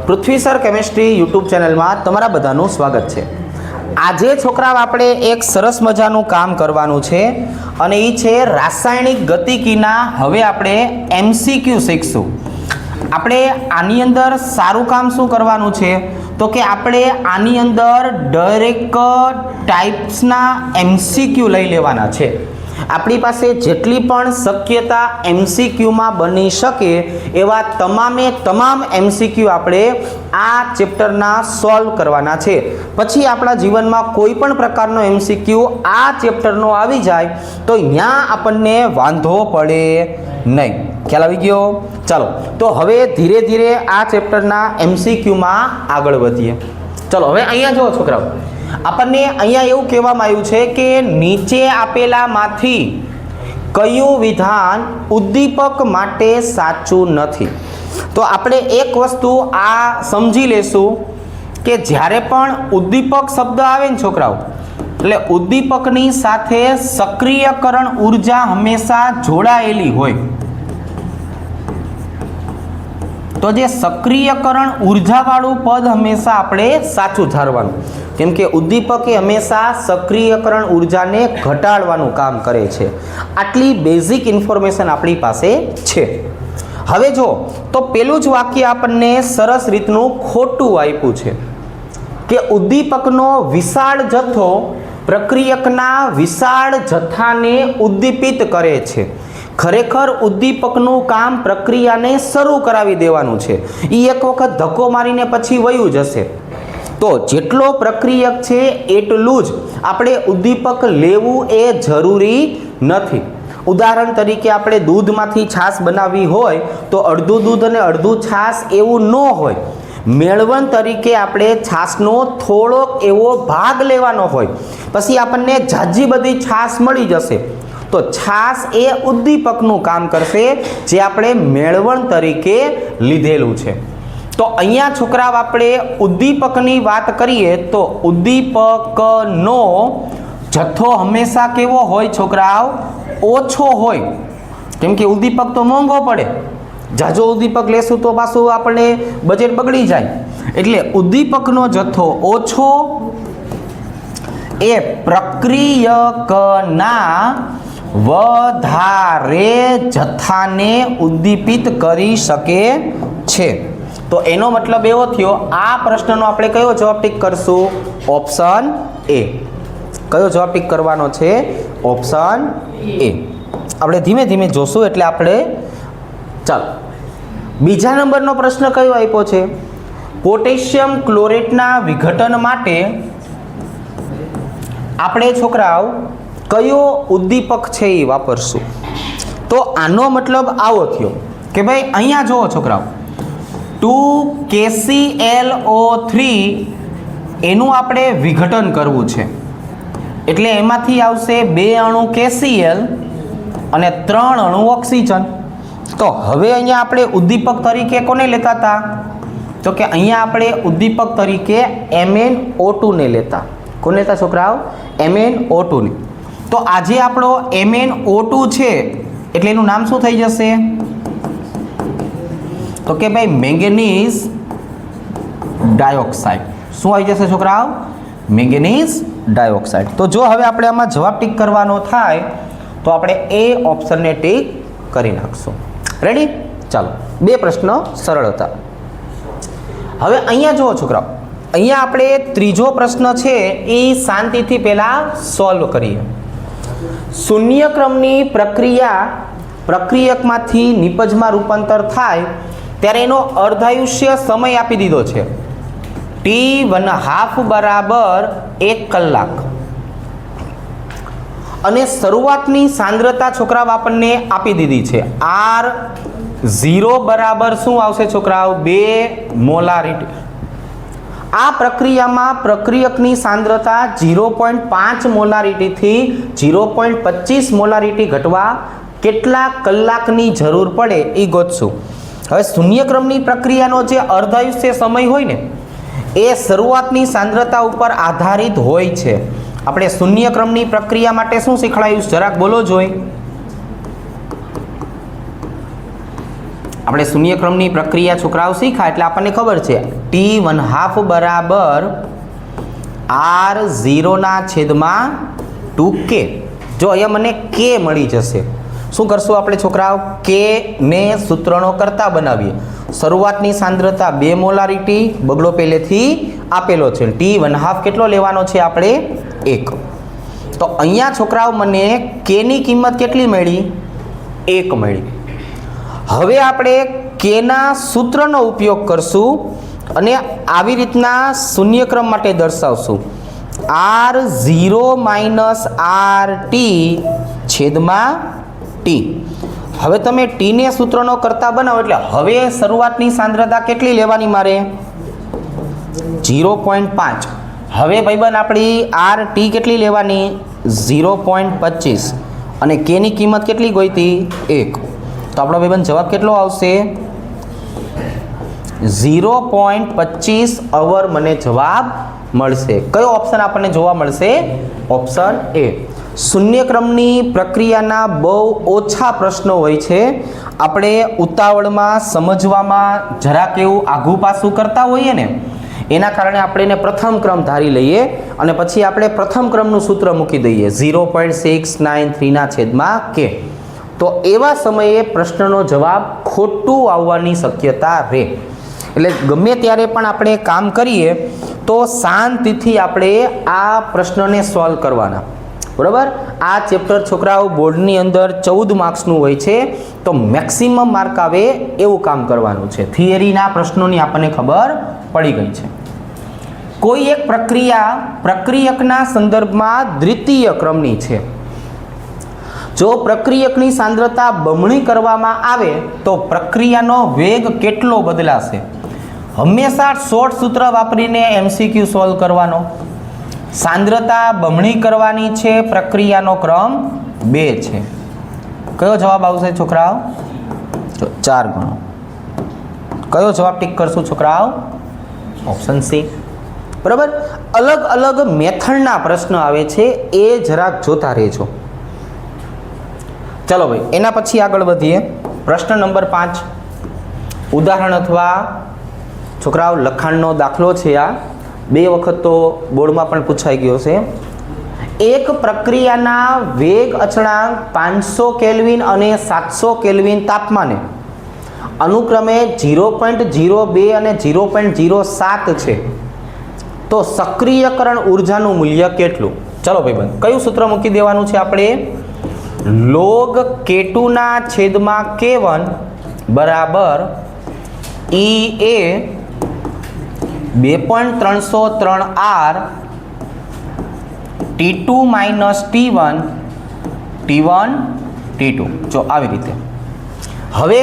પૃથ્વી sir chemistry YouTube ચેનલમાં તમારા બધાનું સ્વાગત છે। આજે છોકરાઓ આપણે એક સરસ મજાનું કામ કરવાનું છે અને એ છે રાસાયણિક ગતિકીના હવે આપણે એમસીક્યુ શીખશું। આપણે આની અંદર સારું કામ શું કરવાનું છે તો કે આપણે આની અંદર દરેક ટાઈપ્સના એમસીક્યુ લઈ લેવાના છે। આપણી પાસે જેટલી પણ શક્યતા એમસીક્યુમાં બની શકે એવા તમામે તમામ એમસીક્યુ આપણે આ ચેપ્ટરના સોલ્વ કરવાના છે। પછી આપણા જીવનમાં કોઈ પણ પ્રકારનો એમસીક્યુ આ ચેપ્ટરનો આવી જાય તો ત્યાં આપણને વાંધો પડે નહીં। ખ્યાલ આવી ગયો? ચાલો તો હવે ધીરે ધીરે આ ચેપ્ટરના એમસીક્યુમાં આગળ વધીએ। ચલો હવે અહીંયા જુઓ છોકરાઓ, આપણને અહીંયા એવું કહેવામાં આવ્યું છે કે નીચે આપેલામાંથી કયું વિધાન ઉદ્દીપક માટે સાચું નથી। તો આપણે એક વસ્તુ આ સમજી લેશું કે જ્યારે પણ ઉદ્દીપક શબ્દ આવે ને છોકરાઓ, એટલે ઉદ્દીપકની સાથે સક્રિયકરણ ઉર્જા હંમેશા જોડાયેલી હોય। તો જે સક્રિયકરણ ઉર્જાવાળું પદ હંમેશા આપણે સાચું ધારવાનું, કેમ કે ઉદ્દીપક એ હંમેશા સક્રિયકરણ ઉર્જાને ઘટાડવાનું કામ કરે છે। આટલી બેઝિક ઇન્ફોર્મેશન આપણી પાસે છે। હવે જો તો પેલું જ વાક્ય આપણને સરસ રીતનું ખોટું આપ્યું છે કે ઉદ્દીપકનો વિશાળ જથ્થો પ્રક્રિયકના વિશાળ જથ્થાને ઉદ્દીપિત કરે છે। ખરેખર ઉદ્દીપકનું કામ પ્રક્રિયાને શરૂ કરાવી દેવાનું છે। એ એક વખત ધક્કો મારીને પછી વયું જશે। તો જેટલો પ્રક્રિયક છે એટલું જ આપણે ઉદ્દીપક લેવું એ જરૂરી નથી। ઉદાહરણ તરીકે આપણે દૂધમાંથી છાશ બનાવવી હોય તો અડધું દૂધ અને અડધું છાશ એવું ન હોય। મેળવણ તરીકે આપણે છાશનો થોડોક એવો ભાગ લેવાનો હોય, પછી આપણને ઝાઝી બધી છાશ મળી જશે। તો છાશ એ ઉદ્દીપકનું કામ કરશે જે આપણે મેળવણ તરીકે લીધેલું છે। તો અહીંયા છોકરાઓ આપણે ઉદ્દીપકની વાત કરીએ તો ઉદ્દીપકનો જથ્થો હંમેશા કેવો હોય છોકરાઓ? ઓછો હોય, કેમ કે ઉદ્દીપક તો મોંઘો પડે। જાજો ઉદ્દીપક લેશું તો પાછું આપણે બજેટ બગડી જાય। એટલે ઉદ્દીપકનો જથ્થો ઓછો એ પ્રક્રિયકના વધારે જથ્થાને ઉદ્દીપિત કરી શકે છે। તો એનો મતલબ એવો થયો, આ પ્રશ્નનો આપણે કયો જવાબ ટીક કરશું? Option A. કયો જવાબ ટીક કરવાનો છે? Option A. આપણે ધીમે ધીમે જોશું એટલે આપણે ચાલો બીજા નંબરનો પ્રશ્ન કયો આપ્યો છે? પોટેશિયમ ક્લોરેટના વિઘટન માટે આપણે છોકરાઓ કયો ઉદ્દીપક છે એ વાપરશું? તો આનો મતલબ આવો થયો કે ભાઈ અહીંયા જુઓ છોકરાઓ, 2KClO3 એનું આપણે વિઘટન કરવું છે। એટલે એમાંથી આવશે 2 અણુ KCl અને 3 અણુ ઓક્સિજન। તો હવે અહીંયા આપણે ઉદ્દીપક તરીકે કોને લેતા હતા? તો કે અહીંયા આપણે ઉદ્દીપક તરીકે MnO2 ને લેતા। કોને લેતા છોકરાઓ? MnO2 ને। તો આજે આપણો MnO2 છે એટલે એનું નામ શું થઈ જશે? તો કે ભાઈ મેંગેનીઝ ડાયોક્સાઇડ। શું આવી જશે છોકરાઓ? Manganese dioxide. તો જો હવે આપણે આમાં જવાબ ટીક કરવાનો થાય તો આપણે એ ઓપ્શનને ટીક કરી નાખશું। રેડી? ચાલો, બે પ્રશ્ન સરળ હતા। હવે અહીંયા જુઓ છોકરાઓ, અહીંયા આપણે ત્રીજો પ્રશ્ન છે એ શાંતિથી પહેલા સોલ્વ કરીએ। શૂન્ય ક્રમની પ્રક્રિયા પ્રક્રિયકમાંથી નિપજમાં રૂપાંતર થાય ત્યારે એનો અર્ધાયુષ્ય સમય આપી દીધો છે T½ બરાબર 1 કલાક અને શરૂઆતની સાંદ્રતા છોકરાઓ આપણને આપી દીધી છે R0 બરાબર શું આવશે છોકરાઓ? 2 મોલારિટી। આ પ્રક્રિયામાં પ્રક્રિયકની સાંદ્રતા 0.5 મોલારિટીથી 0.25 મોલારિટી ઘટવા કેટલા કલાકની જરૂર પડે એ ગોતશું। હવે શૂન્યક્રમની પ્રક્રિયાનો જે અર્ધાયુષ્ય સમય હોય ને એ શરૂઆતની સાંદ્રતા ઉપર આધારિત હોય છે। આપણે શૂન્યક્રમની પ્રક્રિયા માટે શું શીખવાડ્યું? જરાક બોલો જોઈ। આપણે શૂન્યક્રમની પ્રક્રિયા છોકરાઓ શીખ્યા એટલે આપણને ખબર છે T1/2 બરાબર R0/2K. જો અહીંયા મને K મળી જશે. શું કરશું આપણે છોકરાઓ? K ને સૂત્રનો કરતા બનાવીએ. શરૂઆતની સાંદ્રતા 2 મોલારિટી, બગડો પહેલેથી આપેલો છે. T1/2 કેટલો લેવાનો છે આપણે? 1. તો અહીંયા છોકરાઓ મને K ની કિંમત કેટલી મળી? 1 મળી. હવે આપણે K ના સૂત્રનો ઉપયોગ કરશું અને આવી રીતના શૂન્યક્રમ માટે દર્શાવશું. R0 - RT છેદમાં T. હવે તમે T ને સૂત્રનો કરતા બનાવો એટલે હવે શરૂઆતની સાંદ્રતા કેટલી લેવાની મારે? 0.5. હવે ભાઈબંધ આપણી RT કેટલી લેવાની? 0.25 અને K ની કિંમત કેટલી ગોઈતી? 1. તો આપણો ભાઈબંધ જવાબ કેટલો આવશે? 0.25 અવર મને જવાબ મળશે. કયો ઓપ્શન આપણને જોવા મળશે? Option A. શૂન્યક્રમની પ્રક્રિયાના બહુ ઓછા પ્રશ્નો હોય છે. આપણે ઉતાવળમાં સમજવામાં જરાક એવું આઘું પાછું કરતા હોઈએ ને એના કારણે આપણે એને પ્રથમ ક્રમ ધારી લઈએ અને પછી આપણે પ્રથમ ક્રમનું સૂત્ર મૂકી દઈએ 0.693/K. તો એવા સમયે પ્રશ્નનો જવાબ ખોટું આવવાની શક્યતા રહે. એટલે ગમે ત્યારે પણ આપણે કામ કરીએ તો શાંતિથી આપણે આ પ્રશ્નને સોલ્વ કરવાના. બરાબર? આ ચેપ્ટર છોકરાઓ બોર્ડની અંદર 14 માર્ક્સનું હોય છે તો મેક્સિમમ માર્ક આવે એવું કામ કરવાનું છે. થિયરીના પ્રશ્નોની આપણને ખબર પડી ગઈ છે. કોઈ એક પ્રક્રિયકના સંદર્ભમાં દ્વિતીય ક્રમની છે. જો પ્રક્રિયકની સાંદ્રતા બમણી કરવામાં આવે તો પ્રક્રિયાનો વેગ કેટલો બદલાશે? હંમેશા શોર્ટ સૂત્ર વાપરીને MCQ સોલ્વ કરવાનો. સાંદ્રતા બમણી કરવાની છે, પ્રક્રિયાનો ક્રમ 2 છે. કયો જવાબ આવશે છોકરાઓ? 4 ગણો. કયો જવાબ ટીક કરશું છોકરાઓ? Option C. બરાબર? અલગ અલગ મેથડના પ્રશ્ન આવે છે એ જરાક જોતા રહેજો. ચલો ભાઈ, એના પછી આગળ વધીએ. પ્રશ્ન નંબર 5. ઉદાહરણ અથવા છોકરાઓ લખાણનો દાખલો છે. આ 2 વખત તો બોર્ડમાં પણ પૂછાઈ ગયો છે. એક પ્રક્રિયાના વેગ અચળાંક 500 કેલ્વિન અને 700 કેલ્વિન તાપમાને અનુક્રમે 0.02 અને 0.07 છે તો સક્રિયકરણ ઉર્જાનું મૂલ્ય કેટલું? ચલો ભાઈબંધ, કયું સૂત્ર મૂકી દેવાનું છે આપણે? log K2 ના છેદમાં K1 બરાબર EA 2.303 R T2 - T1 T1 T2. જો આવી રીતે. હવે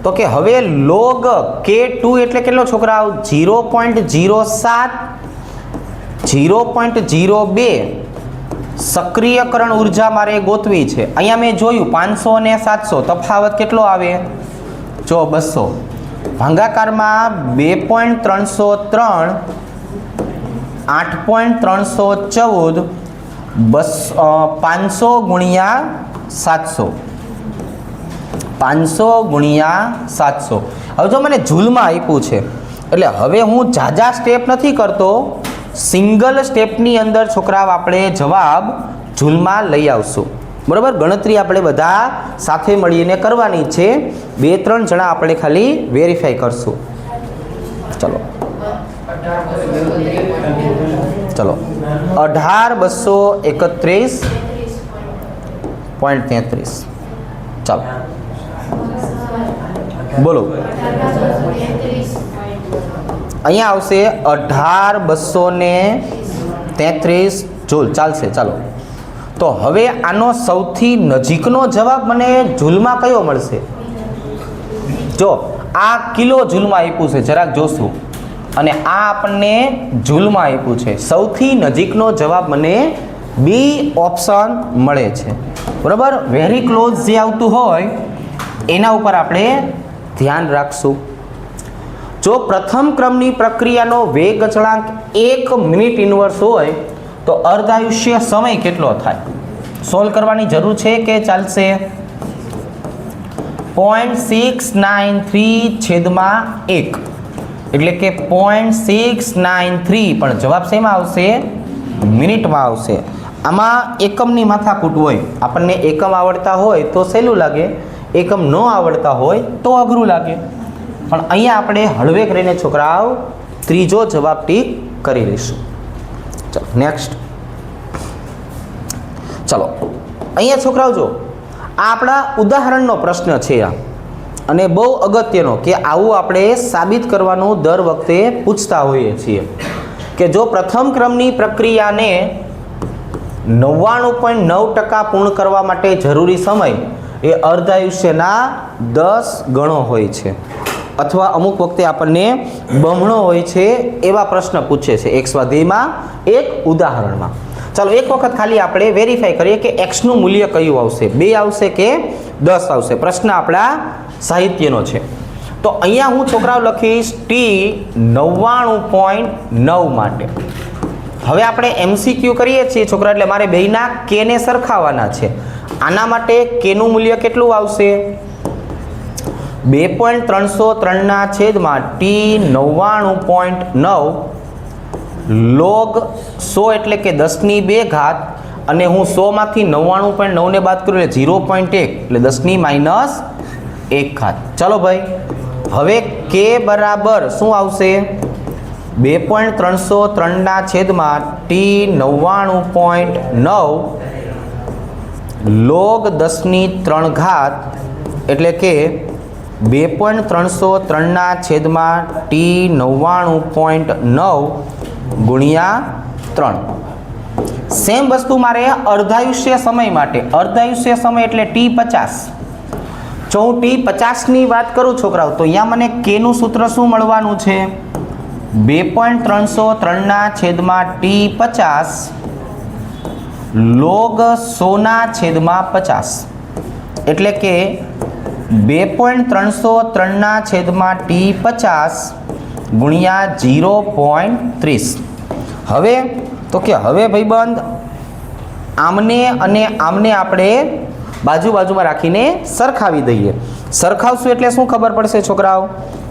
તો કે હવે log K2 એટલે કેટલો છોકરાઓ? 0.07 0.02 સક્રિયકરણ ઉર્જા મારે ગોતવી છે. અહીંયા મેં જોયું 500 અને 700 તફાવત કેટલો આવે? જો 200 ભાગાકારમાં 2.303 8.314 500 ગુણ્યા 700 500 ગુણ્યા 700. હવે જો મને જૂલમાં આપ્યું છે એટલે હવે હું ઝાઝા સ્ટેપ નથી કરતો, સિંગલ સ્ટેપની અંદર છોકરાઓ આપણે જવાબ જૂલમાં લઈ આવશું. બરાબર? ગણતરી આપણે બધા સાથે મળીને કરવાની છે. 2-3 જણા આપણે ખાલી વેરીફાઈ કરશું. ચલો 18,231.33. ચાલો બોલો. અહીંયા આવશે 18,233 જૂલ. ચાલશે. ચાલો તો હવે આનો સૌથી નજીકનો જવાબ મને જૂલમાં કયો મળશે? જો આ કિલો જૂલમાં આપ્યું છે, જરાક જોશું, અને આ આપણને જૂલમાં આપ્યું છે. સૌથી નજીકનો જવાબ મને બી ઓપ્શન મળે છે. બરાબર? વેરી ક્લોઝ જે આવતું હોય એના ઉપર આપણે ધ્યાન રાખશું. જો પ્રથમ ક્રમની પ્રક્રિયાનો વેગ અચળાંક 1 મિનિટ ઇન્વર્સ હોય તો અર્ધાયુષ્ય સમય કેટલો થાય? સોલ્વ કરવાની જરૂર છે કે ચાલશે? 0.693/1 એટલે કે 0.693, પણ જવાબ શેમાં આવશે? મિનિટમાં આવશે. આમાં એકમની માથાકૂટ હોય. આપણને એકમ આવડતા હોય તો સહેલું લાગે, એકમ ન આવડતા હોય તો અઘરું લાગે. પણ અહીંયા આપણે હળવે કરીને છોકરાઓ ત્રીજો જવાબ ટીક કરી લઈશું. ચલો નેક્સ્ટ. ચલો અહીંયા છોકરાઓ જો આ આપણા ઉદાહરણનો પ્રશ્ન છે આ, અને બહુ અગત્યનો કે આવું આપણે સાબિત કરવાનું દર વખતે પૂછતા હોઈએ છીએ કે જો પ્રથમ ક્રમની પ્રક્રિયાને 99.9% પૂર્ણ કરવા માટે જરૂરી સમય એ અર્ધાયુષ્યના 10 ગણો હોય છે, અથવા અમુક વખતે આપણને બમણો હોય છે, એવા પ્રશ્ન પૂછે છે એક સ્વાધ્યાયમાં, એક ઉદાહરણમાં. ચાલો એક વખત ખાલી આપણે વેરીફાઈ કરીએ કે એક્સનું મૂલ્ય કયું આવશે, 2 આવશે કે 10 આવશે. પ્રશ્ન આપણા સાહિત્યનો છે. તો અહીંયા હું છોકરાઓ લખીશ T99.9 માટે. હવે આપણે MCQ કરીએ છીએ છોકરા, એટલે મારે બેયના K ને સરખાવવાના છે. આના માટે K નું મૂલ્ય કેટલું આવશે? 2.303/T99.9 log 100 એટલે કે 10^2 અને હું 100 માંથી 99.9 ને બાદ કરું એટલે 0.1 એટલે 10^-1. ચલો ભાઈ, હવે K બરાબર શું આવશે? 2.303/T99.9 log 10^3 એટલે કે 2.303/T99.9 ગુણ્યા 3. સેમ વસ્તુ મારે અર્ધાયુષ્ય સમય માટે, અર્ધાયુષ્ય સમય એટલે T50. જો હું T50ની વાત કરું છોકરાઓ, તો અહીંયા મને K નું સૂત્ર શું મળવાનું છે? 2.303/T50 log 100/50 એટલે કે 2.303/T50 ગુણ્યા 0.30. હવે તો કે હવે ભાઈબંધ આમને અને આમને આપણે બાજુમાં રાખીને સરખાવી દઈએ. સરખાવશું એટલે શું ખબર પડશે છોકરાઓ?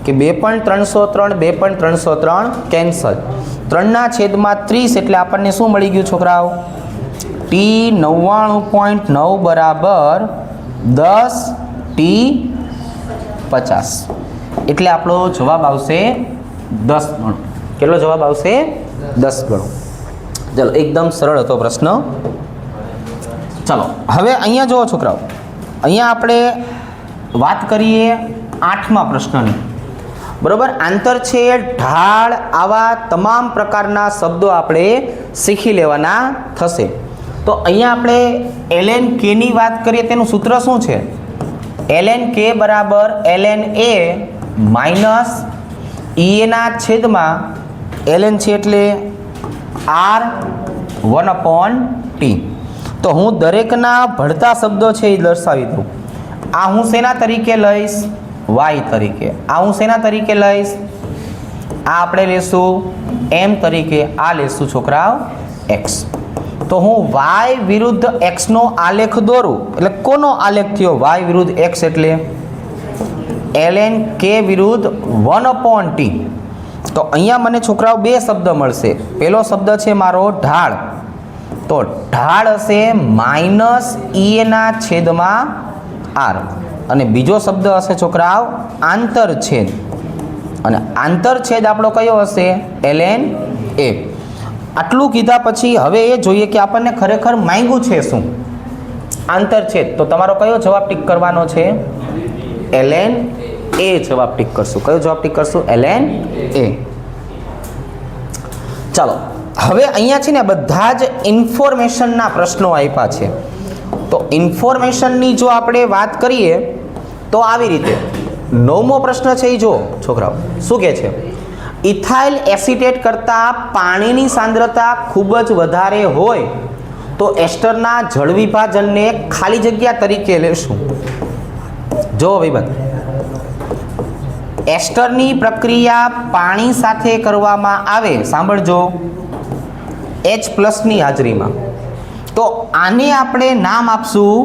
કે 2.303 2.303 કેન્સલ, 3/30 એટલે આપણને શું મળી ગયું છોકરાઓ? T99.9 બરાબર 10T50 એટલે આપણો જવાબ આવશે 10 ગણો. કેટલો જવાબ આવશે? 10 ગણો. ચલો એકદમ સરળ હતો પ્રશ્ન. ચલો હવે અહીંયા જુઓ છોકરાઓ, અહીંયા આપણે વાત કરીએ 8મા પ્રશ્નની. બરોબર, આંતરછેદ, ઢાળ, આવા તમામ પ્રકારના શબ્દો આપણે શીખી લેવાના થશે. તો અહીંયા આપણે ln k ની વાત કરીએ, તેનું સૂત્ર શું છે? ln k બરાબર ln a માઇનસ e ના છેદમાં ln છે એટલે r1/t. તો હું દરેકના ભળતા શબ્દો છે એ દર્શાવી દઉં. આ હું શેના તરીકે લઈશ? y તરીકે. આ હું શેના તરીકે લઈશ? આ આપણે લેશું m તરીકે, આ લેશું છોકરાઓ x. તો હું y વિરુદ્ધ x નો આલેખ દોરું, એટલે કોનો આલેખ થયો? y વિરુદ્ધ x એટલે ln k વિરુદ્ધ 1/t. તો અહીંયા મને છોકરાઓ 2 શબ્દ મળશે. પહેલો શબ્દ છે મારો ઢાળ, તો ઢાળ હશે માઇનસ e ના છેદમાં r, અને બીજો શબ્દ હશે છોકરાઓ આંતરછેદ, અને આંતરછેદ આપણો કયો હશે? ln a. આટલું કીધા પછી હવે એ જોઈએ કે આપણને ખરેખર માંગ્યું છે શું? આંતરછેદ. તો તમારો કયો જવાબ ટીક કરવાનો છે? ln a જવાબ ટીક કરશું. કયો જવાબ ટીક કરશું? ln a. ચાલો હવે અહીંયા છે ને બધા જ ઇન્ફોર્મેશનના પ્રશ્નો આપ્યા છે. તો ઇન્ફોર્મેશનની જો આપણે વાત કરીએ તો આવી રીતે 9મો પ્રશ્ન છે એ જો છોકરાઓ શું કહે છે? ઇથાઇલ એસિટેટ કરતાં પાણીની સાંદ્રતા ખૂબ જ વધારે હોય તો એસ્ટરના જળ વિભાજનને ખાલી જગ્યા તરીકે લેશું. જો ભાઈબંધ, એસ્ટરની પ્રક્રિયા પાણી સાથે કરવામાં આવે, સાંભળજો, H+ ની હાજરીમાં, તો આને આપણે નામ આપશું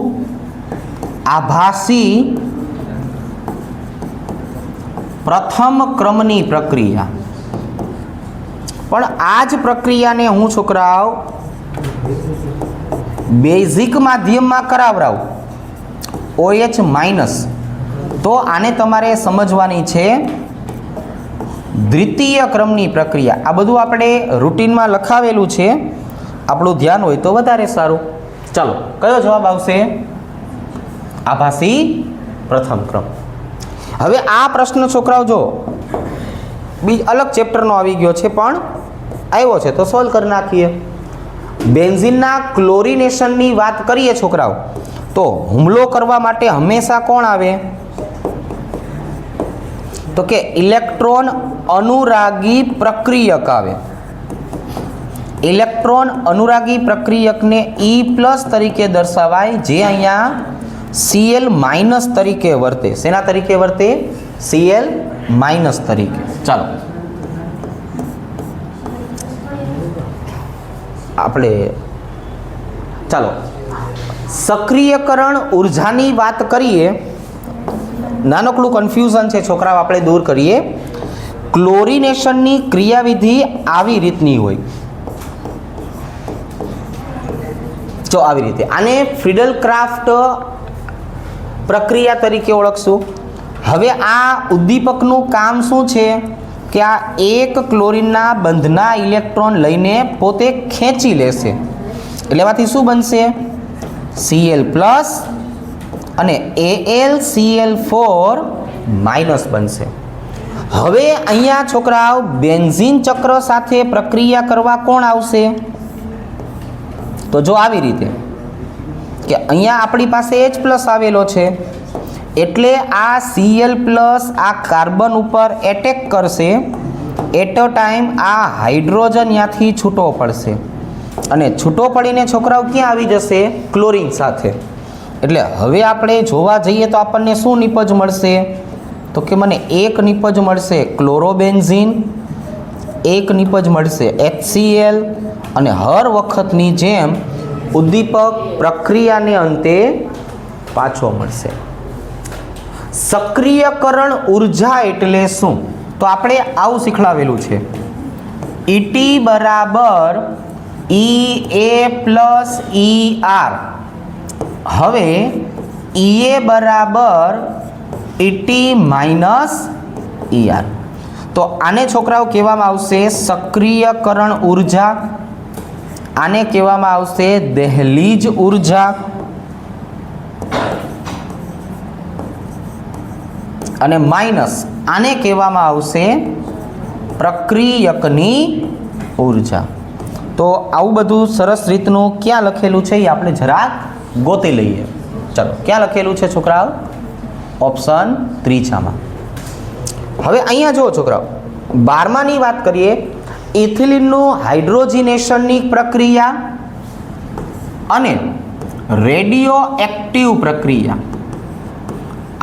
આભાસી પ્રથમ ક્રમની પ્રક્રિયા. પણ આ જ પ્રક્રિયાને હું છોકરાઓ બેઝિક માધ્યમમાં કરાવરાવું OH માઇનસ, તો આને તમારે સમજવાની છે દ્વિતીય ક્રમની પ્રક્રિયા. આ બધું આપણે રૂટીનમાં લખાવેલું છે, આપણું ધ્યાન હોય તો વધારે સારું. ચાલો, કયો જવાબ આવશે? આભાસી પ્રથમ ક્રમ. હવે આ પ્રશ્ન છોકરાઓ જો અલગ ચેપ્ટરનો આવી ગયો છે, પણ આવ્યો છે તો સોલ્વ કરી નાખીએ. બેન્ઝીનના ક્લોરિનેશનની વાત કરીએ છોકરાઓ, તો હુમલો કરવા માટે હંમેશા કોણ આવે? તો કે ઇલેક્ટ્રોન અનુરાગી પ્રક્રિયક આવે. ઇલેક્ટ્રોન અનુરાગી પ્રક્રિયકને E+ તરીકે દર્શાવાય, જે અહીંયા Cl- તરીકે વર્તે. શેના તરીકે વર્તે? Cl- તરીકે. ચાલો આપણે સક્રિયકરણ ઉર્જાની વાત કરીએ. નાનકડું કન્ફ્યુઝન છે છોકરાઓ, આપણે દૂર કરીએ. ક્લોરિનેશનની ક્રિયાવિધિ આવી રીતની હોય. જો આવી રીતે આને ફ્રીડલ ક્રાફ્ટ પ્રક્રિયા તરીકે ઓળખશું. હવે આ ઉદ્દીપકનું કામ શું છે કે આ એક ક્લોરીનના બંધના ઇલેક્ટ્રોન લઈને પોતે ખેંચી લેશે, એટલે એમાંથી શું બનશે? Cl+ અને AlCl4- બનશે. હવે અહીંયા છોકરાઓ બેન્ઝીન ચક્ર સાથે પ્રક્રિયા કરવા કોણ આવશે? તો જો આવી રીતે કે અહીંયા આપણી પાસે H+ આવેલો છે, એટલે આ Cl+ આ કાર્બન ઉપર એટેક કરશે. એટ અ ટાઈમ આ હાઇડ્રોજન ત્યાંથી છૂટો પડશે, અને છૂટો પડીને છોકરાઓ ક્યાં આવી જશે? ક્લોરીન સાથે. એટલે હવે આપણે જોવા જઈએ તો આપણને શું નિપજ મળશે? તો કે મને એક નિપજ મળશે ક્લોરોબેન્ઝીન, એક નિપજ મળશે HCl, અને હર વખતની જેમ ઉદ્દીપક પ્રક્રિયાને અંતે પાછો મળશે. સક્રિયકરણ ઉર્જા એટલે શું? તો આપણે આવું શીખવાડેલું છે. ET બરાબર EA+ER. હવે EA બરાબર ET - ER. તો આને છોકરાઓ કહેવામાં આવશે સક્રિયકરણ ઉર્જા, આને કહેવામાં આવશે દહેલીજ ઉર્જા, અને માઇનસ આને કહેવામાં આવશે પ્રક્રિયકની ઉર્જા. તો આવું બધું સરસ રીતનું ક્યાં લખેલું છે એ આપણે જરાક ગોતી લઈએ. ચાલો, ક્યાં લખેલું છે છોકરાઓ? ઓપ્શન 3 હવે અહીંયા જુઓ છોકરાઓ, 12માની વાત કરીએ. ઇથિલિનનું હાઇડ્રોજનેશનની પ્રક્રિયા અને રેડિયો એક્ટિવ પ્રક્રિયા,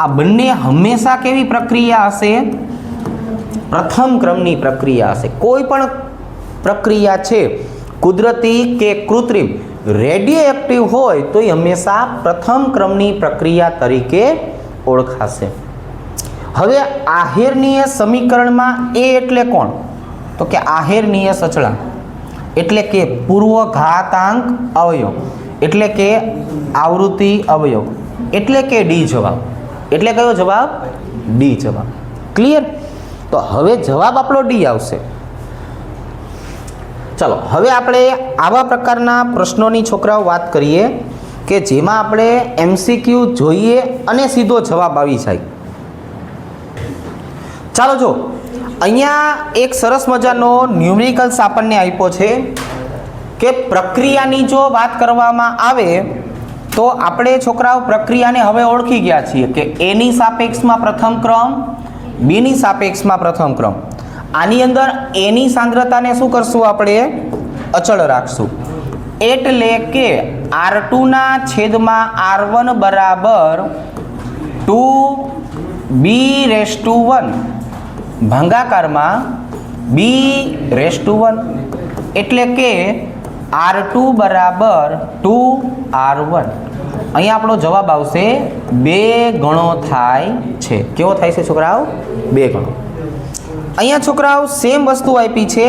આ બંને હંમેશા કેવી પ્રક્રિયા હશે? પ્રથમ ક્રમની પ્રક્રિયા હશે. કોઈ પણ પ્રક્રિયા છે કુદરતી કે કૃત્રિમ, રેડિયો એક્ટિવ હોય તો એ હંમેશા પ્રથમ ક્રમની પ્રક્રિયા તરીકે ઓળખાશે. હવે આહેર્નીય સમીકરણમાં એ એટલે કોણ? તો કે આહેર્નીય સચળાંક એટલે કે પૂર્વઘાતાંક અવયવ, એટલે કે આવૃત્તિ અવયવ, એટલે કે ડી જવાબ. એટલે કયો જવાબ? ડી જવાબ. ક્લિયર? તો હવે જવાબ આપણો ડી આવશે. ચાલો, હવે આપણે આવા પ્રકારના પ્રશ્નોની છોકરાઓ વાત કરીએ કે જેમાં આપણે MCQ જોઈએ અને સીધો જવાબ આવી જાય. ચાલો, જો અહીંયા એક સરસ મજાનો ન્યુમેરિકલ્સ આપણને આપ્યો છે કે પ્રક્રિયાની જો વાત કરવામાં આવે તો આપણે છોકરાઓ પ્રક્રિયાને હવે ઓળખી ગયા છીએ કે એની સાપેક્ષમાં પ્રથમ ક્રમ, બીની સાપેક્ષમાં પ્રથમ ક્રમ. આની અંદર એની સાંદ્રતાને શું કરશું? આપણે અચળ રાખશું. એટલે કે R2/R1 બરાબર 2B⁴ ભાગાકારમાં B⁴, એટલે કે R2 બરાબર 2R1. અહીંયા આપણો જવાબ આવશે 2 ગણો થાય છે. કેવો થાય છે છોકરાઓ? 2 ગણો. અહીંયા છોકરાઓ સેમ વસ્તુ આપી છે.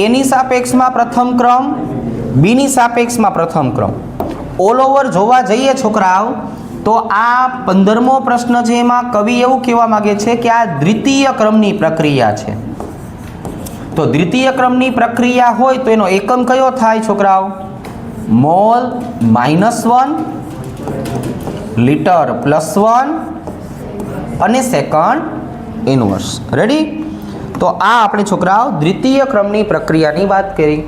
એની સાપેક્ષમાં પ્રથમ ક્રમ, બીની સાપેક્ષમાં પ્રથમ ક્રમ. ઓલ ઓવર જોવા જઈએ છોકરાઓ તો આ 15મો પ્રશ્ન છે એમાં કવિ એવું કહેવા માંગે છે કે આ દ્વિતીય ક્રમની પ્રક્રિયા છે. તો દ્વિતીય ક્રમની પ્રક્રિયા હોય તો એનો એકમ કયો થાય છોકરાઓ? મોલ -1, લીટર +1 અને સેકન્ડ ઇનવર્સ. રેડી? તો આ આપણે છોકરાઓ દ્વિતીય ક્રમની પ્રક્રિયાની વાત કરી.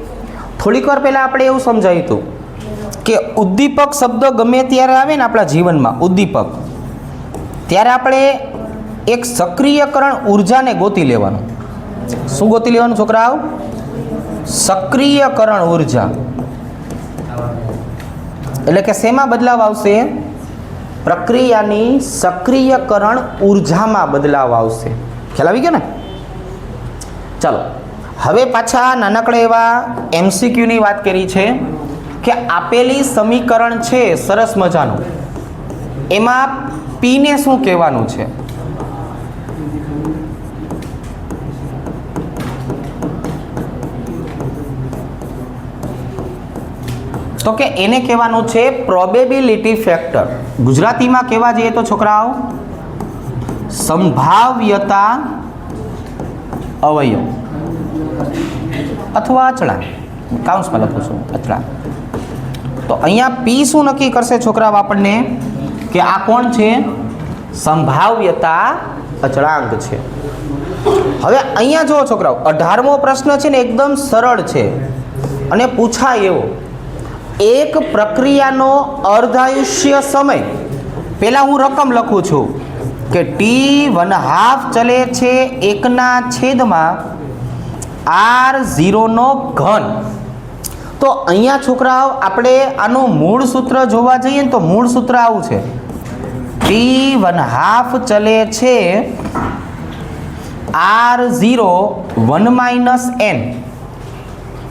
થોડીક વાર પહેલાં આપણે એવું સમજાવ્યું હતું કે ઉદ્દીપક શબ્દ ગમે ત્યારે આવે ને આપણા જીવનમાં ઉદ્દીપક, ત્યારે આપણે એક સક્રિયકરણ ઉર્જાને ગોતી લેવાનું. શું ગોતી લેવાનું છોકરાઓ? સક્રિયકરણ ઉર્જા. એટલે કે શેમાં બદલાવ આવશે? પ્રક્રિયાની સક્રિયકરણ ઉર્જામાં બદલાવ આવશે. ખ્યાલ આવી ગયો ને? ચાલો હવે પાછા નાનકડા એવા MCQની વાત કરી છે કે આપેલી સમીકરણ છે સરસ મજાનું, એમાં P ને શું કહેવાનું છે? તો કે એને કહેવાનું છે પ્રોબેબિલિટી ફેક્ટર. ગુજરાતીમાં કહેવા જઈએ તો છોકરાઓ સંભાવ્યતા અવયવ અથવા અચળાંક. કાઉન્સમાં લખું છું અચળાંક. તો અહીંયા P શું નક્કી કરશે છોકરાઓ આપણને? કે આ કોણ છે? સંભાવ્યતા અચળાંક છે. હવે અહીંયા જુઓ છોકરાઓ 18મો પ્રશ્ન છે ને એકદમ સરળ છે અને પૂછાય એવો. એક પ્રક્રિયાનો અર્ધાયુષ્ય સમય, પહેલાં હું રકમ લખું છું કે T½ ચલે છે 1/, R0 નો ઘન. તો અહીંયા છોકરાઓ આપણે આનું મૂળ સૂત્ર જોવા જઈએ ને તો મૂળ સૂત્ર આવું છે, T½ ચલે છે R0 1 - n.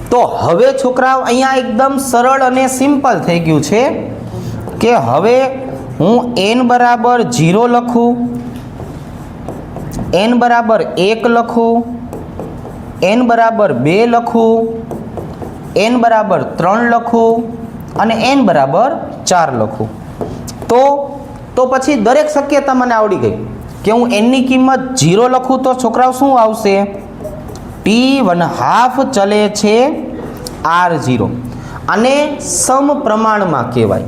તો હવે છોકરાઓ અહીંયા એકદમ સરળ અને સિમ્પલ થઈ ગયું છે કે હવે હું n બરાબર 0 લખું, n બરાબર 1 લખું, n બરાબર 2 લખું, n બરાબર 3 લખું અને n બરાબર 4 લખું. તો પછી દરેક શક્યતા મને આવડી ગઈ કે હું n ની કિંમત 0 લખું તો છોકરાઓ શું આવશે? T½ ચલે છે R0. આને સમપ્રમાણમાં કહેવાય.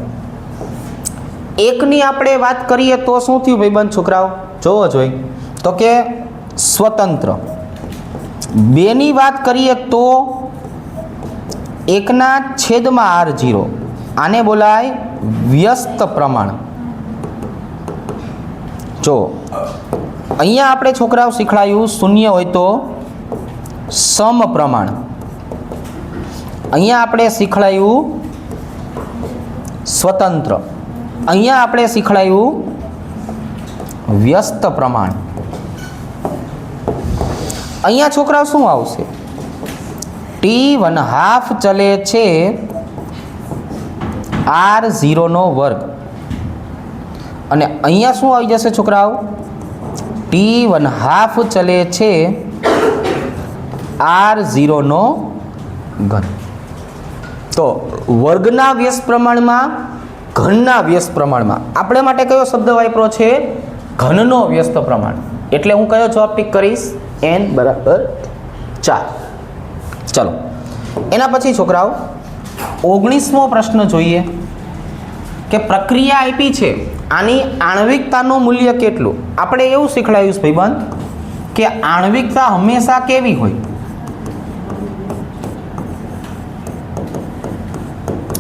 એકની આપણે વાત કરીએ તો શું થયું ભાઈબંધ છોકરાઓ? જોવો જોઈએ તો કે સ્વતંત્ર. 2 ની વાત કરીએ તો 1/R0. આને બોલાય વ્યસ્ત પ્રમાણ. જો અહીંયા આપણે છોકરાઓ શીખડાયું 0 હોય તો સમપ્રમાણ. અહીંયા આપણે શીખડાયું સ્વતંત્ર. અહીંયા આપણે શીખડાયું વ્યસ્ત પ્રમાણ. અહીંયા છોકરાઓ શું આવશે? T½ ચલે છે R0 નો વર્ગ. અને અહીંયા શું આવી જશે છોકરાઓ? T½ ચલે છે R0 નો ઘન. તો વર્ગના વ્યસ્ત પ્રમાણમાં, ઘનના વ્યસ્ત પ્રમાણમાં આપણે માટે કયો શબ્દ વાપરો છે? ઘનનો વ્યસ્ત પ્રમાણ. એટલે હું કયો જવાબ પિક કરીશ? n બરાબર 4. ચલો એના પછી છોકરાઓ 19મો પ્રશ્ન જોઈએ કે પ્રક્રિયા આપી છે, આની આણ્વિકતાનું મૂલ્ય કેટલું? આપણે એવું શીખડાયું ભાઈબંધ કે આણ્વિકતા હંમેશા કેવી હોય?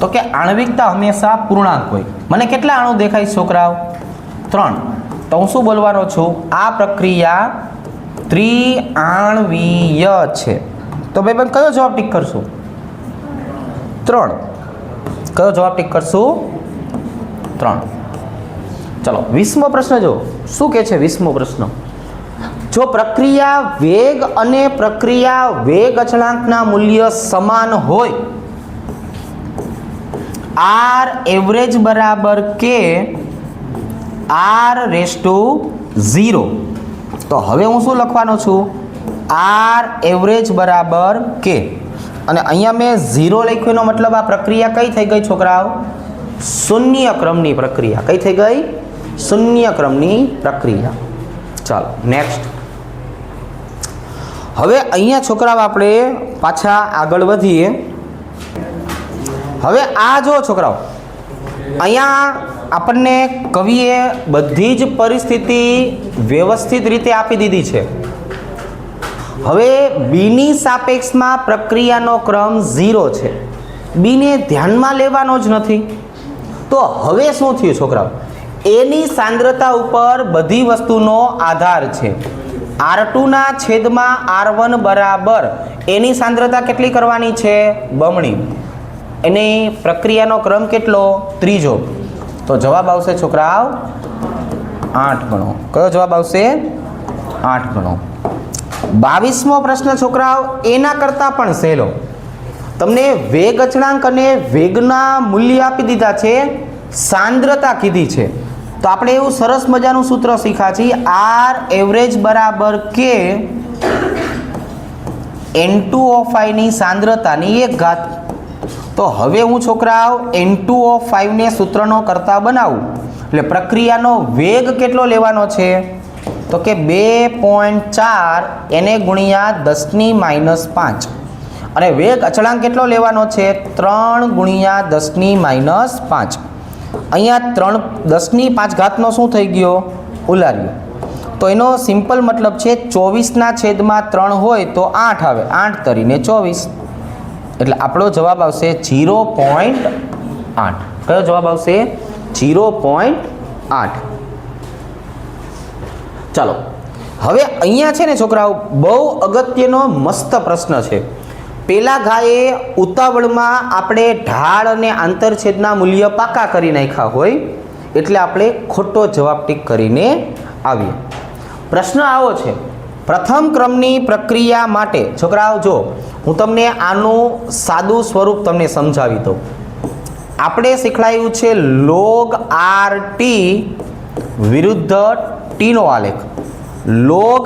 તો કે આણ્વિકતા હંમેશા પૂર્ણાંક હોય. મને કેટલા અણુ દેખાય છોકરાઓ? 3. તો હું શું બોલવાનો છું? આ પ્રક્રિયા ત્રિઆણ્વીય છે. તો ભાઈબંધ કયો જવાબ ટીક કરશું? 3. કયો જવાબ ટીક કરશું? 3. ચલો 20મો પ્રશ્ન જો શું કહે છે? 20મો પ્રશ્ન, જો પ્રક્રિયા વેગ અને પ્રક્રિયા વેગ અચળાંકના મૂલ્ય સમાન હોય આર એવરેજ બરાબર કે r⁻0. તો હવે હું શું લખવાનો છું? આર એવરેજ બરાબર કે, અને અહીંયા મેં 0 લખ્યું એનો મતલબ આ પ્રક્રિયા કઈ થઈ ગઈ છોકરાઓ? શૂન્ય ક્રમની પ્રક્રિયા. કઈ થઈ ગઈ? શૂન્ય ક્રમની પ્રક્રિયા. ચાલો નેક્સ્ટ. હવે અહીંયા છોકરાઓ આપણે પાછા આગળ વધીએ. હવે આ જો છોકરાઓ, અહીંયા આપણને કવિએ બધી જ પરિસ્થિતિ વ્યવસ્થિત રીતે આપી દીધી છે. હવે બીની સાપેક્ષમાં પ્રક્રિયાનો ક્રમ 0 છે. બીને ધ્યાનમાં લેવાનો જ નથી. તો હવે શું થયું છોકરાઓ? એની સાંદ્રતા ઉપર બધી વસ્તુનો આધાર છે. R2ના છેદમાં R1 બરાબર એની સાંદ્રતા કેટલી કરવાની છે? બમણી. એની પ્રક્રિયાનો ક્રમ કેટલો? ત્રીજો. તો જવાબ આવશે છોકરાઓ 8 ગણો. કયો જવાબ આવશે? 8 ગણો. 22મો પ્રશ્ન છોકરાઓ એના કરતાં પણ સહેલો. તમને વેગ અચળાંક અને વેગના મૂલ્ય આપી દીધા છે, સાંદ્રતા કીધી છે. તો આપણે એવું સરસ મજાનું સૂત્ર શીખ્યા છીએ, આર એવરેજ બરાબર કે N2O5 ની સાંદ્રતાની 1 ઘાત. તો હવે હું છોકરાઓ N2O5 ને સૂત્રનો કરતા બનાવું એટલે પ્રક્રિયાનો વેગ કેટલો લેવાનો છે? તો કે 2.4 એને ગુણ્યા 10⁻5, અને વેગ અચળાંક કેટલો લેવાનો છે? 3 ગુણ્યા 10⁻5. અહીંયા 10⁵ ઘાતનો શું થઈ ગયો? ઉલાર્યો. તો એનો સિમ્પલ મતલબ છે 24ના છેદમાં 3 હોય તો 8 આવે, 8 તરીને 24. એટલે આપણો જવાબ આવશે 0.8. કયો જવાબ આવશે? 0.8. ચાલો હવે અહીંયા છે ને છોકરાઓ બહુ અગત્યનો મસ્ત પ્રશ્ન છે. પેલા ઘાએ ઉતાવળમાં આપણે ઢાળ અને આંતરછેદના મૂલ્ય પાકા કરી નાખ્યા હોય એટલે આપણે ખોટો જવાબ ટીક કરીને આવીએ. પ્રશ્ન આવો છે, પ્રથમ ક્રમની પ્રક્રિયા માટે છોકરાઓ જો હું તમને આનું સાદું સ્વરૂપ તમને સમજાવી દઉં. આપણે શીખવાયું છે log RT વિરુદ્ધ ટીનો આલેખ. log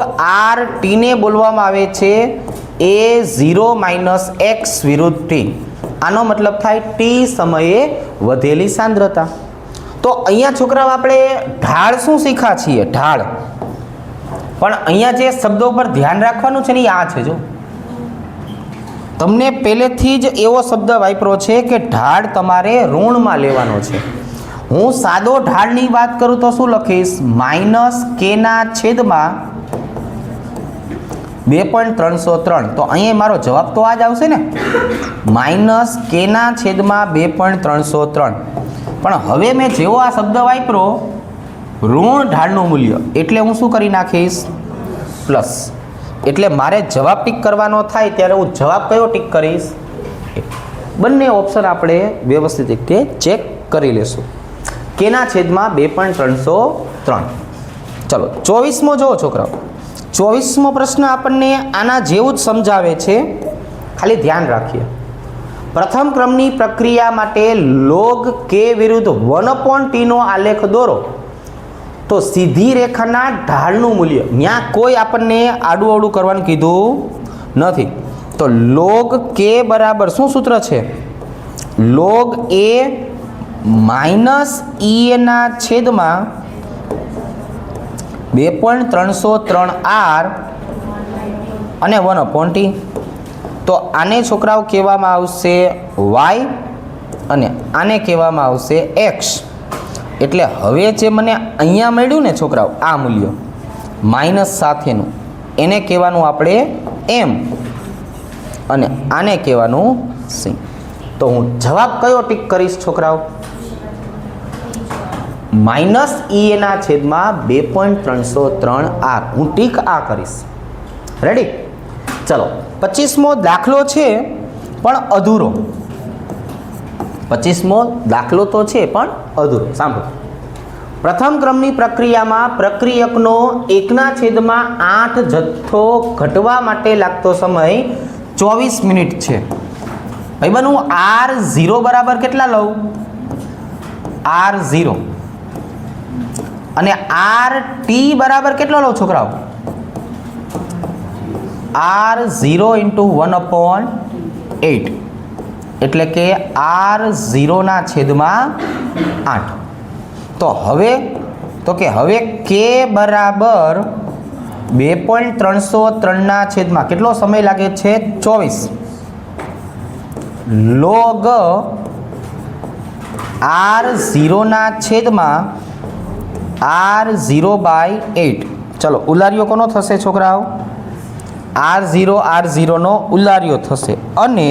RT ને બોલવામાં આવે છે A0 - x વિરુદ્ધ t. આનો મતલબ થાય t સમયે વધેલી સાંદ્રતા. તો અહીંયા છોકરાઓ આપણે ઢાળ શું શીખ્યા છીએ? ઢાળ. પણ અહીંયા જે શબ્દો પર ધ્યાન રાખવાનું છે ને આ છે. જો તમને પહેલેથી જ એવો શબ્દ વાપર્યો છે કે ઢાળ તમારે ઋણમાં લેવાનો છે. હું સાદો ઢાળની વાત કરું તો શું લખીશ? -k/છેદમાં 2.303. તો અહીંયા મારો જવાબ તો આ જ આવશે ને, -k/છેદમાં 2.303. પણ હવે મેં જેવો આ શબ્દ વાપર્યો ઋણ ઢાળનું મૂલ્ય એટલે હું શું કરી નાખીશ? પ્લસ. એટલે મારે જવાબ ટીક કરવાનો થાય ત્યારે હું જવાબ કયો ટીક કરીશ? બંને ઓપ્શન આપણે વ્યવસ્થિત રીતે ચેક કરી લેશું. કેના છેદમાં 2.303. ચલો 24મો જુઓ છોકરાઓ. 24મો પ્રશ્ન આપણને આના જેવું જ સમજાવે છે, ખાલી ધ્યાન રાખીએ. પ્રથમ ક્રમની પ્રક્રિયા માટે log k વિરુદ્ધ 1/t નો આલેખ દોરો. તો સીધી રેખાના ઢાળનું મૂલ્ય, ત્યાં કોઈ આપણને આડું અવડું કરવાનું કીધું નથી. તો log k બરાબર શું સૂત્ર છે? log a - e/2.303r અને 1/t. તો આને છોકરાઓ કહેવામાં આવશે y અને આને કહેવામાં આવશે x. એટલે હવે જે મને અહીંયા મળ્યું ને છોકરાઓ આ મૂલ્ય માઇનસ સાથેનું એને કહેવાનું આપણે m અને આને કહેવાનું c. તો હું જવાબ કયો ટીક કરીશ છોકરાઓ? -e/2.303r. હું ટીક આ કરીશ. રેડી? ચલો 25મો દાખલો છે પણ અધૂરો. 25મો દાખલો તો છે પણ અધૂરો. સાંભળો. પ્રથમ ક્રમની પ્રક્રિયામાં પ્રક્રિયકનો 1/8 જથ્થો ઘટવા માટે લાગતો સમય 24 મિનિટ છે. ભાઈ બન હું R0 બરાબર કેટલા લઉં? R0 અને RT બરાબર કેટલો લો છોકરાઓ? R0 × 1/8 એટલે કે R0 ના છેદમાં 8. તો હવે K બરાબર 2.303 ના છેદમાં કેટલો સમય લાગે છે? 24 log R0 ના છેદમાં R0/8. ચલો ઉલાર્યો કોનો થશે છોકરાઓ? R0 નો ઉલાર્યો થશે અને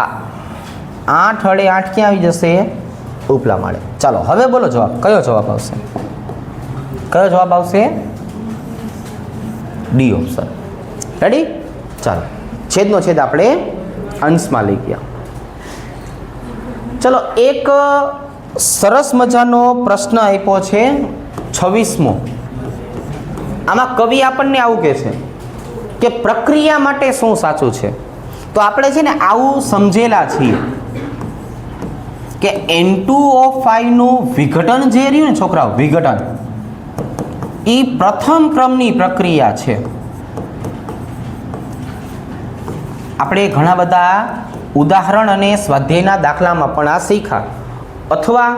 આ 8 વડે 8 ક્યાં આવી જશે? ઉપલા માળે. ચાલો હવે બોલો જવાબ. કયો જવાબ આવશે? કયો જવાબ આવશે? D option. રેડી? ચાલો છેદનો છેદ આપણે અંશમાં લઈ ગયા. ચલો એક સરસ મજાનો પ્રશ્ન આપ્યો છે 26મો. આમાં કવિ આપણને આવું કહે છે કે પ્રક્રિયા માટે શું સાચું છે. તો આપણે છે ને આવું સમજેલા છીએ કે N2O5 નું વિઘટન જે રહ્યું ને છોકરાઓ, વિઘટન એ પ્રથમ ક્રમની પ્રક્રિયા છે. આપણે ઘણા બધા ઉદાહરણ અને સ્વાધ્યાયના દાખલામાં પણ આ શીખ્યા. અથવા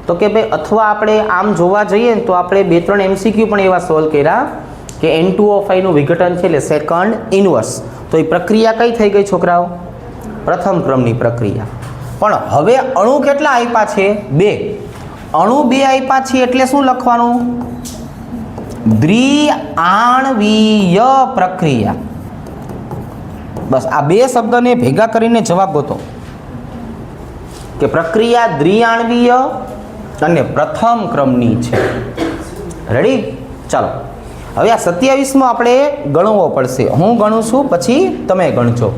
તો કે ભાઈ અથવા આપણે આમ જોવા જઈએ ને તો આપણે 2-3 MCQ પણ એવા સોલ્વ કર્યા કે N2O5 નું વિઘટન છે એટલે સેકન્ડ ઇનવર્સ. તો એ પ્રક્રિયા કઈ થઈ ગઈ છોકરાઓ? પ્રથમ ક્રમની પ્રક્રિયા. પણ હવે અણુ કેટલા આપ્યા છે? 2. અણુ 2 આપ્યા છે એટલે શું લખવાનું? દ્વિઆણવીય પ્રક્રિયા. બસ આ 2 શબ્દને ભેગા કરીને જવાબ ગોતો કે પ્રક્રિયા દ્વિઆણવીય અને પ્રથમ ક્રમની છે. રેડી? ચાલો હવે આ 27મો આપણે ગણવો પડશે. હું ગણું છું પછી તમે ગણજો.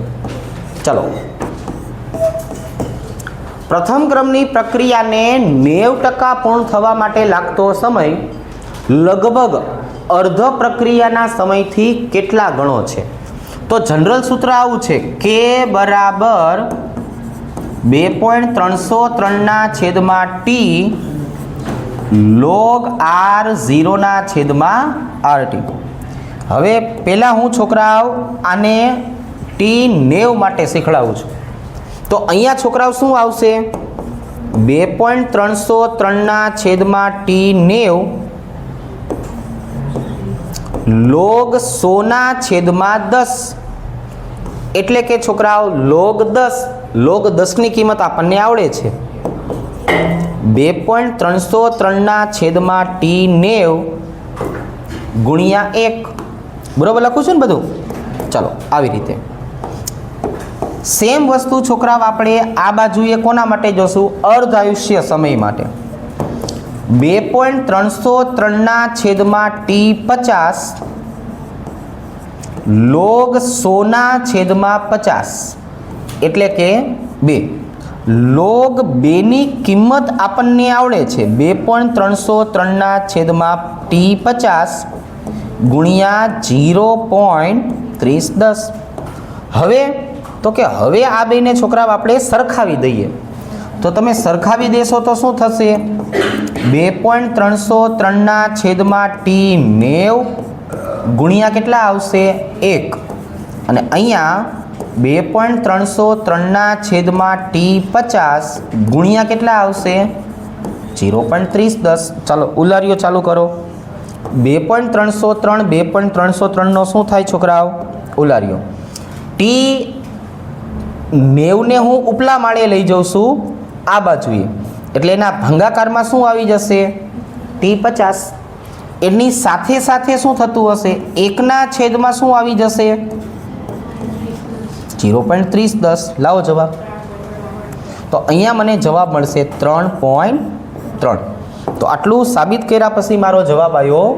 ચાલો પ્રથમ ક્રમની પ્રક્રિયાને 90% પૂર્ણ થવા માટે લાગતો સમય લગભગ અર્ધ પ્રક્રિયાના સમયથી કેટલા ગણો છે? તો જનરલ સૂત્ર આવું છે K બરાબર 2.303 ના છેદમાં T log R0 ના છેદમાં RT. હવે પહેલાં હું છોકરાઓ આને T90 માટે શીખડાવું છું. તો અહીંયા છોકરાઓ શું આવશે? 2.303 ના છેદમાં T90 log 100 ના છેદમાં 10 એટલે કે છોકરાઓ log 10 ની કિંમત આપણને આવડે છે. 2.303 ના છેદમાં T90 ગુણ્યા 1. બરોબર લખું છું ને બધું? ચાલો આવી રીતે સેમ વસ્તુ છોકરાઓ આપણે આ બાજુએ કોના માટે જોશું? અર્ધ આયુષ્ય સમય માટે. 2.303 ના છેદમાં T50 log 100 ના છેદમાં 50 એટલે કે 2. log 2 ની કિંમત આપણને આવડે છે 2.303 ના છેદમાં T50 ગુણ્યા 0.3010. હવે તો કે હવે આ બેને છોકરાઓ આપણે સરખાવી દઈએ. તો તમે સરખાવી દેશો તો શું થશે? 2.303 ના છેદમાં T90 ગુણ્યા કેટલા આવશે? 1. અને અહીંયા 2.303 ના છેદમાં T50 ગુણ્યા કેટલા આવશે? 0.3010. ચાલો ઉલારીઓ ચાલુ કરો. 2.303 નો શું થાય છોકરાઓ? ઉલારીઓ. T90 ને હું ઉપલા માળે લઈ જાઉં છું આ બાજુએ એટલે એના ભાંગાકારમાં શું આવી જશે? T50. એની સાથે સાથે શું થતું હશે? 1 ના છેદમાં શું આવી જશે? 0.3010. લાવો જવાબ. તો અહીંયા મને જવાબ મળશે 3.3. તો આટલું સાબિત કર્યા પછી મારો જવાબ આવ્યો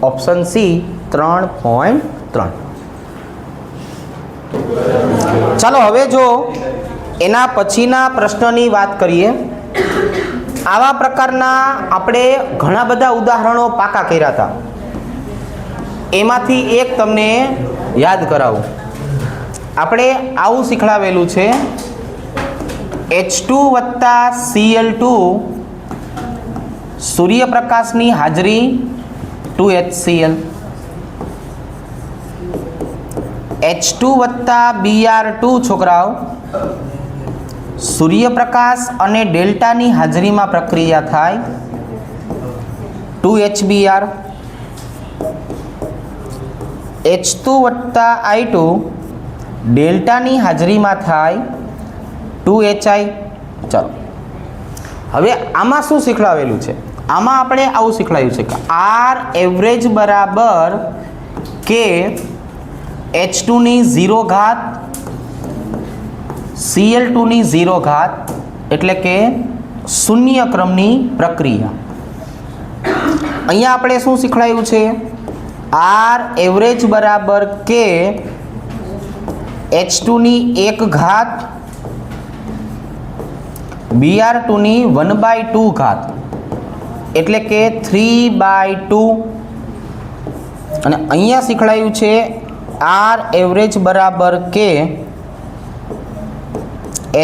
ઓપ્શન સી 3.3. ચાલો હવે જો એના પછીના પ્રશ્નની વાત કરીએ. આવા પ્રકારના આપણે ઘણા બધા ઉદાહરણો પાકા કર્યા હતા. એમાંથી એક તમને યાદ કરાવું. આપણે આવું શીખડાવેલું છે H2 + Cl2 સૂર્યપ્રકાશની હાજરી 2HCl, H2 વત્તા Br2 છોકરાઓ સૂર્યપ્રકાશ અને ડેલ્ટાની હાજરીમાં પ્રક્રિયા થાય 2HBr, H2 વત્તા I2 ડેલ્ટાની હાજરીમાં થાય 2HI. ચલો હવે આમાં શું શીખવાડેલું છે? આમાં આપણે આવું શીખવાડ્યું છે કે R એવરેજ બરાબર કે H2 ની 0 ઘાત Cl2 ની 0 ઘાત એટલે કે શૂન્ય ક્રમની પ્રક્રિયા. અહીંયા આપણે શું શીખવાડ્યું છે? R એવરેજ બરાબર કે H2 ની 1 ઘાત Br2 ની 1/2 ઘાત એટલે કે 3/2. અને અહીંયા શીખવાડ્યું છે R એવરેજ બરાબર કે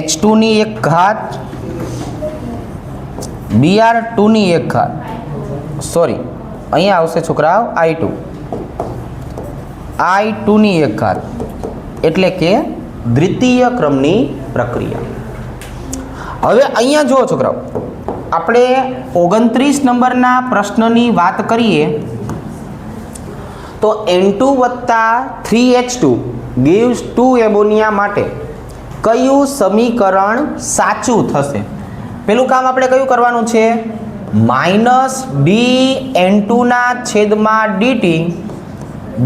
H2 ની 1 ઘાત Br2 ની 1 ઘાત, સોરી અહીંયા આવશે છોકરાઓ I2 ની 1 ઘાત એટલે કે દ્વિતીય ક્રમની પ્રક્રિયા. હવે અહીંયા જુઓ છોકરાઓ, આપણે 29 નંબરના પ્રશ્નની વાત કરીએ તો N2 વત્તા 3H2 gives 2 એમોનિયા માટે કયું સમીકરણ સાચું થશે? પેલું કામ આપણે કયું કરવાનું છે? -dN2 ના છેદમાં dt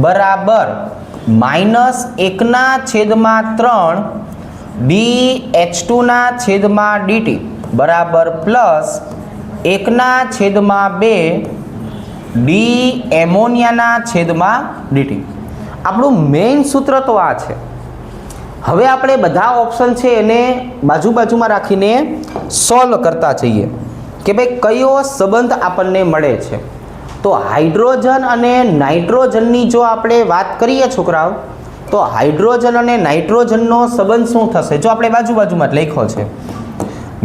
બરાબર -1 ના છેદમાં 3 dH2 ના છેદમાં dt બરાબર +1 ના છેદમાં 2 d એમોનિયાના છેદમાં dt. આપણું મેઇન સૂત્ર તો આ છે. હવે આપણે બધા ઓપ્શન છે એને બાજુમાં રાખીને સોલ્વ કરતા જઈએ કે ભાઈ કયો સંબંધ આપણને મળે છે. તો હાઇડ્રોજન અને નાઇટ્રોજનની જો આપણે વાત કરીએ છોકરાઓ, તો હાઇડ્રોજન અને નાઇટ્રોજનનો સંબંધ શું થશે? જો આપણે બાજુમાં જ લખ્યો છે,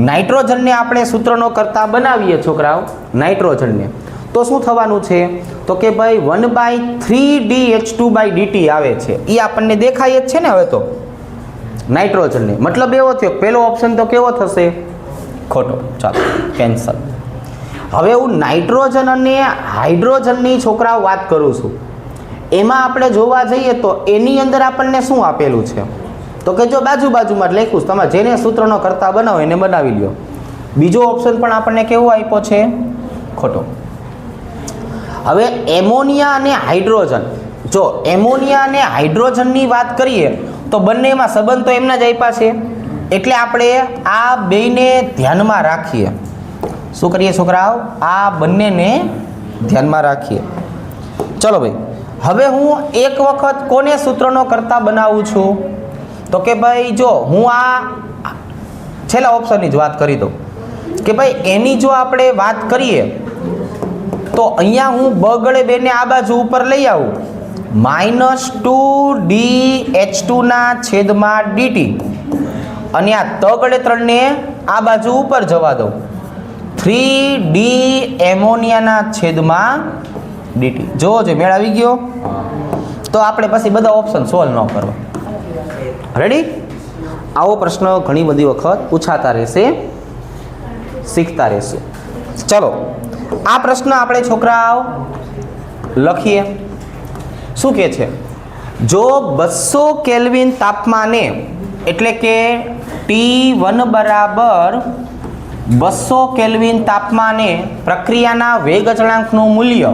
નાઇટ્રોજનને આપણે સૂત્રનો કરતા બનાવીએ છોકરાઓ, નાઇટ્રોજનને, તો શું થવાનું છે? તો કે ભાઈ 1/3dH2/dt આવે છે. એ આપણને દેખાય જ છે ને. હવે તો નાઇટ્રોજનને મતલબ એવો થયો, પહેલો ઓપ્શન તો કેવો થશે? ખોટો. ચાલો કેન્સલ. હવે હું નાઇટ્રોજન અને હાઇડ્રોજનની છોકરાઓ વાત કરું છું. એમાં આપણે જોવા જઈએ તો એની અંદર આપણને શું આપેલું છે? તો કે જો બાજુમાં જ લખ્યું, તમે જેને સૂત્રનો કરતા બનાવો એને બનાવી લ્યો. બીજો ઓપ્શન પણ આપણને કેવો આપ્યો છે? ખોટો. હવે એમોનિયા અને હાઇડ્રોજન, જો એમોનિયા અને હાઇડ્રોજનની વાત કરીએ તો બંનેમાં સંબંધ તો એમના જ આપ્યા છે, એટલે આપણે આ બેયને ધ્યાનમાં રાખીએ. શું કરીએ છોકરાઓ? આ બંનેને ધ્યાનમાં રાખીએ. ચલો ભાઈ, હવે હું એક વખત કોને સૂત્રનો કરતા બનાવું છું? તો કે ભાઈ જો હું આ છેલ્લા ઓપ્શનની જ વાત કરી દઉં કે ભાઈ એની જો આપણે વાત કરીએ તો અહીંયા હું બગડે બેને આ બાજુ ઉપર લઈ આવું, -2dH2 ના છેદમાં dt, અને આ તગડે 3 ને આ બાજુ ઉપર જવા દઉં, 3d એમોનિયાના છેદમાં dt. જોવો જો મેળ આવી ગયો? તો આપણે પછી બધા ઓપ્શન સોલ્વ ન કરવા. રેડી? આવો પ્રશ્ન ઘણી બધી વખત પૂછાતા રહેશે, શીખતા રહેશું. ચલો આ પ્રશ્ન આપણે છોકરાઓ લખીએ. શું કહે છે? જો 200 કેલ્વિન તાપમાને એટલે કે T1 બરાબર 200 કેલ્વિન તાપમાને પ્રક્રિયાના વેગ અચળાંકનું મૂલ્ય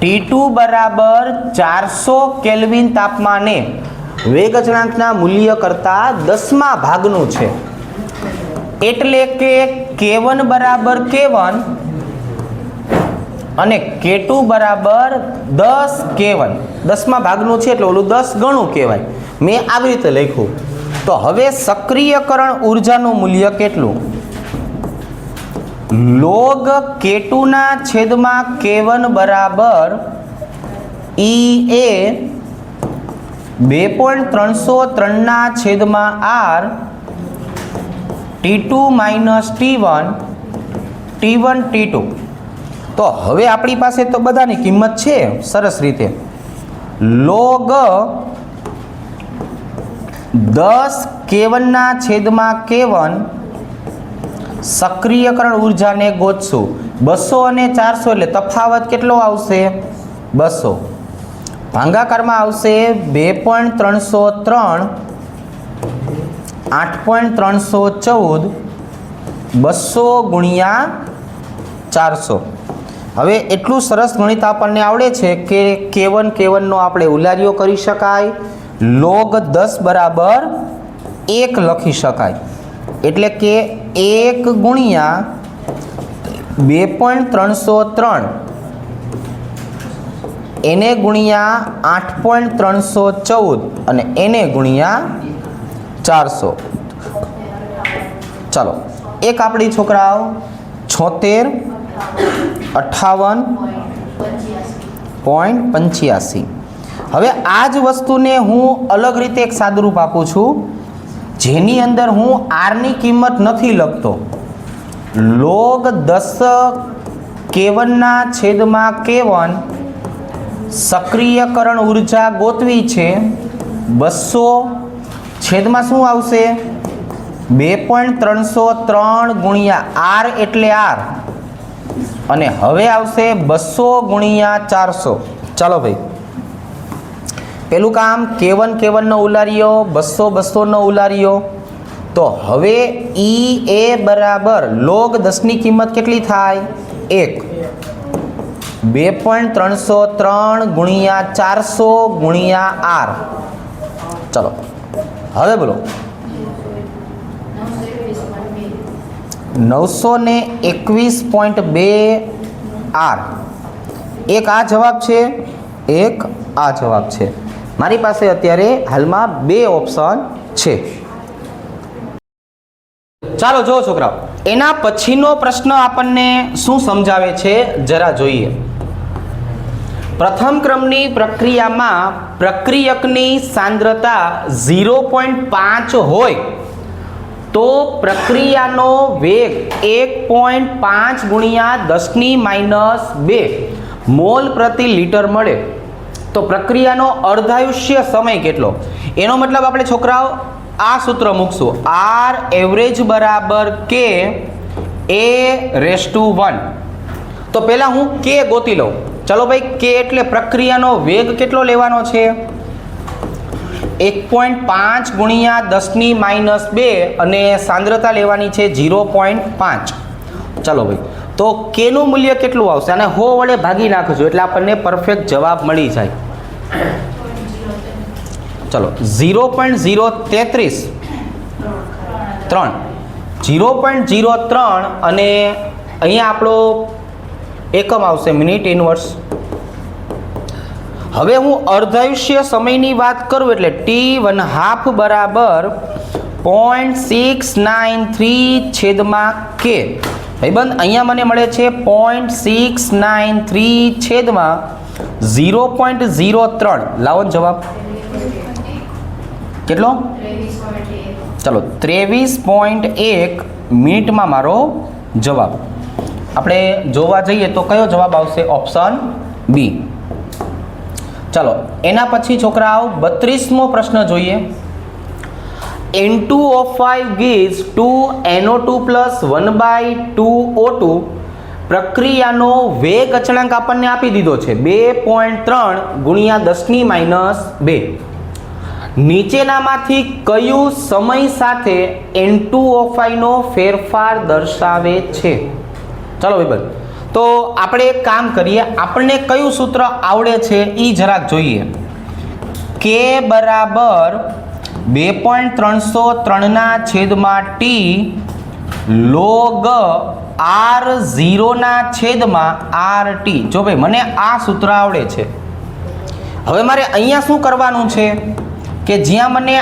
T2 બરાબર 400 કેલ્વિન તાપમાને વેગ અચળાંકના મૂલ્ય કરતાં 10મા ભાગનું છે. એટલે કે K1 બરાબર K1 અને K2 બરાબર 10 K1. 10મા ભાગનું છે એટલે ઓલું 10 ગણું કહેવાય. મેં આવી રીતે લખ્યું. તો હવે સક્રિયકરણ ઉર્જાનું મૂલ્ય કેટલું? log K2 ના છેદમાં K1 બરાબર EA 2.303 ના છેદમાં R T2 - T1 T1 T2. તો હવે આપણી પાસે તો બધાની કિંમત છે સરસ રીતે. log 10 K1 ના છેદમાં K1 સક્રિયકરણ ઉર્જાને ગોતશું. 200 અને 400 એટલે તફાવત કેટલો આવશે? 200. ભાગાકારમાં આવશે 2.303 8.314 200 ગુણ્યા 400. હવે એટલું સરસ ગણિત આપણને આવડે છે કે K1 નો આપણે ઉલારીઓ કરી શકાય. log 10 બરાબર 1 લખી શકાય. એટલે કે 1 ગુણ્યા 2.303 એને ગુણ્યા 8.314 અને એને ગુણ્યા 400. ચાલો એક આપણી છોકરાઓ 58.85. હવે આ જ વસ્તુને હું અલગ રીતે એક સાદુરૂપ આપું છું, જેની અંદર હું આરની કિંમત નથી લખતો. log 10 K1 ના છેદમાં K1 સક્રિયકરણ ઉર્જા ગોતવી છે. 200 છેદમાં શું આવશે? 2.303 ગુણ્યા R એટલે R, અને હવે આવશે 200 ગુણ્યા 400. ચાલો ભાઈ, પેલું કામ K1 નો ઉલાર્યો, 200 નો ઉલાર્યો. તો હવે એ બરાબર log 10 ની કિંમત કેટલી થાય? 1. 2.303 ગુણ્યા 400 ગુણ્યા R. ચલો હવે બોલો. 921.2 R. એક આ જવાબ છે, એક આ જવાબ છે. મારી પાસે અત્યારે હાલમાં 2 ઓપ્શન છે. ચાલો જો છોકરાઓ, એના પછીનો પ્રશ્ન આપણને શું સમજાવે છે જરા જોઈએ. પ્રથમ ક્રમની પ્રક્રિયામાં પ્રક્રિયકની સાંદ્રતા 0.5 હોય તો પ્રક્રિયાનો વેગ 1.5 ગુણ્યા 10⁻² મોલ પ્રતિ લિટર મળે. તો પ્રક્રિયાનો અર્ધાયુષ્ય સમય કેટલો? એનો મતલબ આપણે છોકરાઓ આ સૂત્ર મૂકશું, R એવરેજ બરાબર K A⁻1. તો પહેલા હું K ગોતી લઉં. ચલો ભાઈ, K એટલે પ્રક્રિયાનો વેગ કેટલો લેવાનો છે? 1.5 ગુણ્યા 10⁻² અને સાંદ્રતા લેવાની છે 0.5. ચલો ભાઈ, તો K નું મૂલ્ય કેટલું આવશે? અને 100 વડે ભાગી નાખજો એટલે આપણને પરફેક્ટ જવાબ મળી જાય. ચલો 0.033 અને અહીંયા આપણો એકમ આવશે મિનિટ ઇનવર્સ. હવે હું અર્ધાયુષ્ય સમયની વાત કરું એટલે T1/2 બરાબર 0.693 છેદમાં K. ભાઈબંધ અહીંયા મને મળે છે 0.693 છેદમાં 0.03. લાવો ને જવાબ કેટલો? ચલો 23.1 મિનિટમાં મારો જવાબ. આપણે જોવા જઈએ તો કયો જવાબ આવશે? Option B. ચાલો એના પછી છોકરાઓ 32મો પ્રશ્ન જોઈએ. N2O5 gives 2NO2 plus 1/2O2. પ્રક્રિયાનો વેગ અચળાંક આપણને આપી દીધો છે 2.3 ગુણ્યા 10⁻². નીચેનામાંથી કયું સમય સાથે N2O5 નો ફેરફાર દર્શાવે છે? ચલો ભાઈ, તો આપણે એક કામ કરીએ, આપણને કયું સૂત્ર આવડે છે એ જરાક જોઈએ. K બરાબર 2.303 ના છેદમાં T log R0 ના છેદમાં RT. જો ભાઈ મને આ સૂત્ર આવડે છે. હવે મારે અહીંયા શું કરવાનું છે કે જ્યાં મને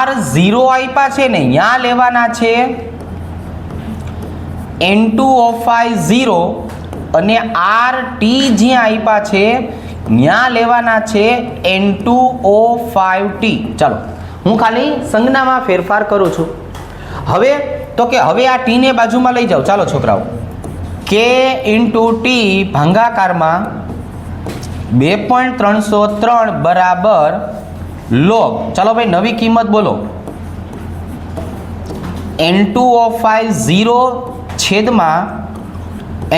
R0 આપ્યા છે ને ત્યાં લેવાના છે N2O5 0 અને RT જ્યાં આપ્યા છે ત્યાં લેવાના છે N2O5T. ચાલો હું ખાલી સંજ્ઞામાં ફેરફાર કરું છું. હવે તો કે હવે આ T ને બાજુમાં લઈ જાઓ. ચાલો છોકરાઓ, K ઇન્ટુ ટી ભાંગાકારમાં 2.303 બરાબર લોગ, ચાલો ભાઈ નવી કિંમત બોલો, N2O5 0 છેદમાં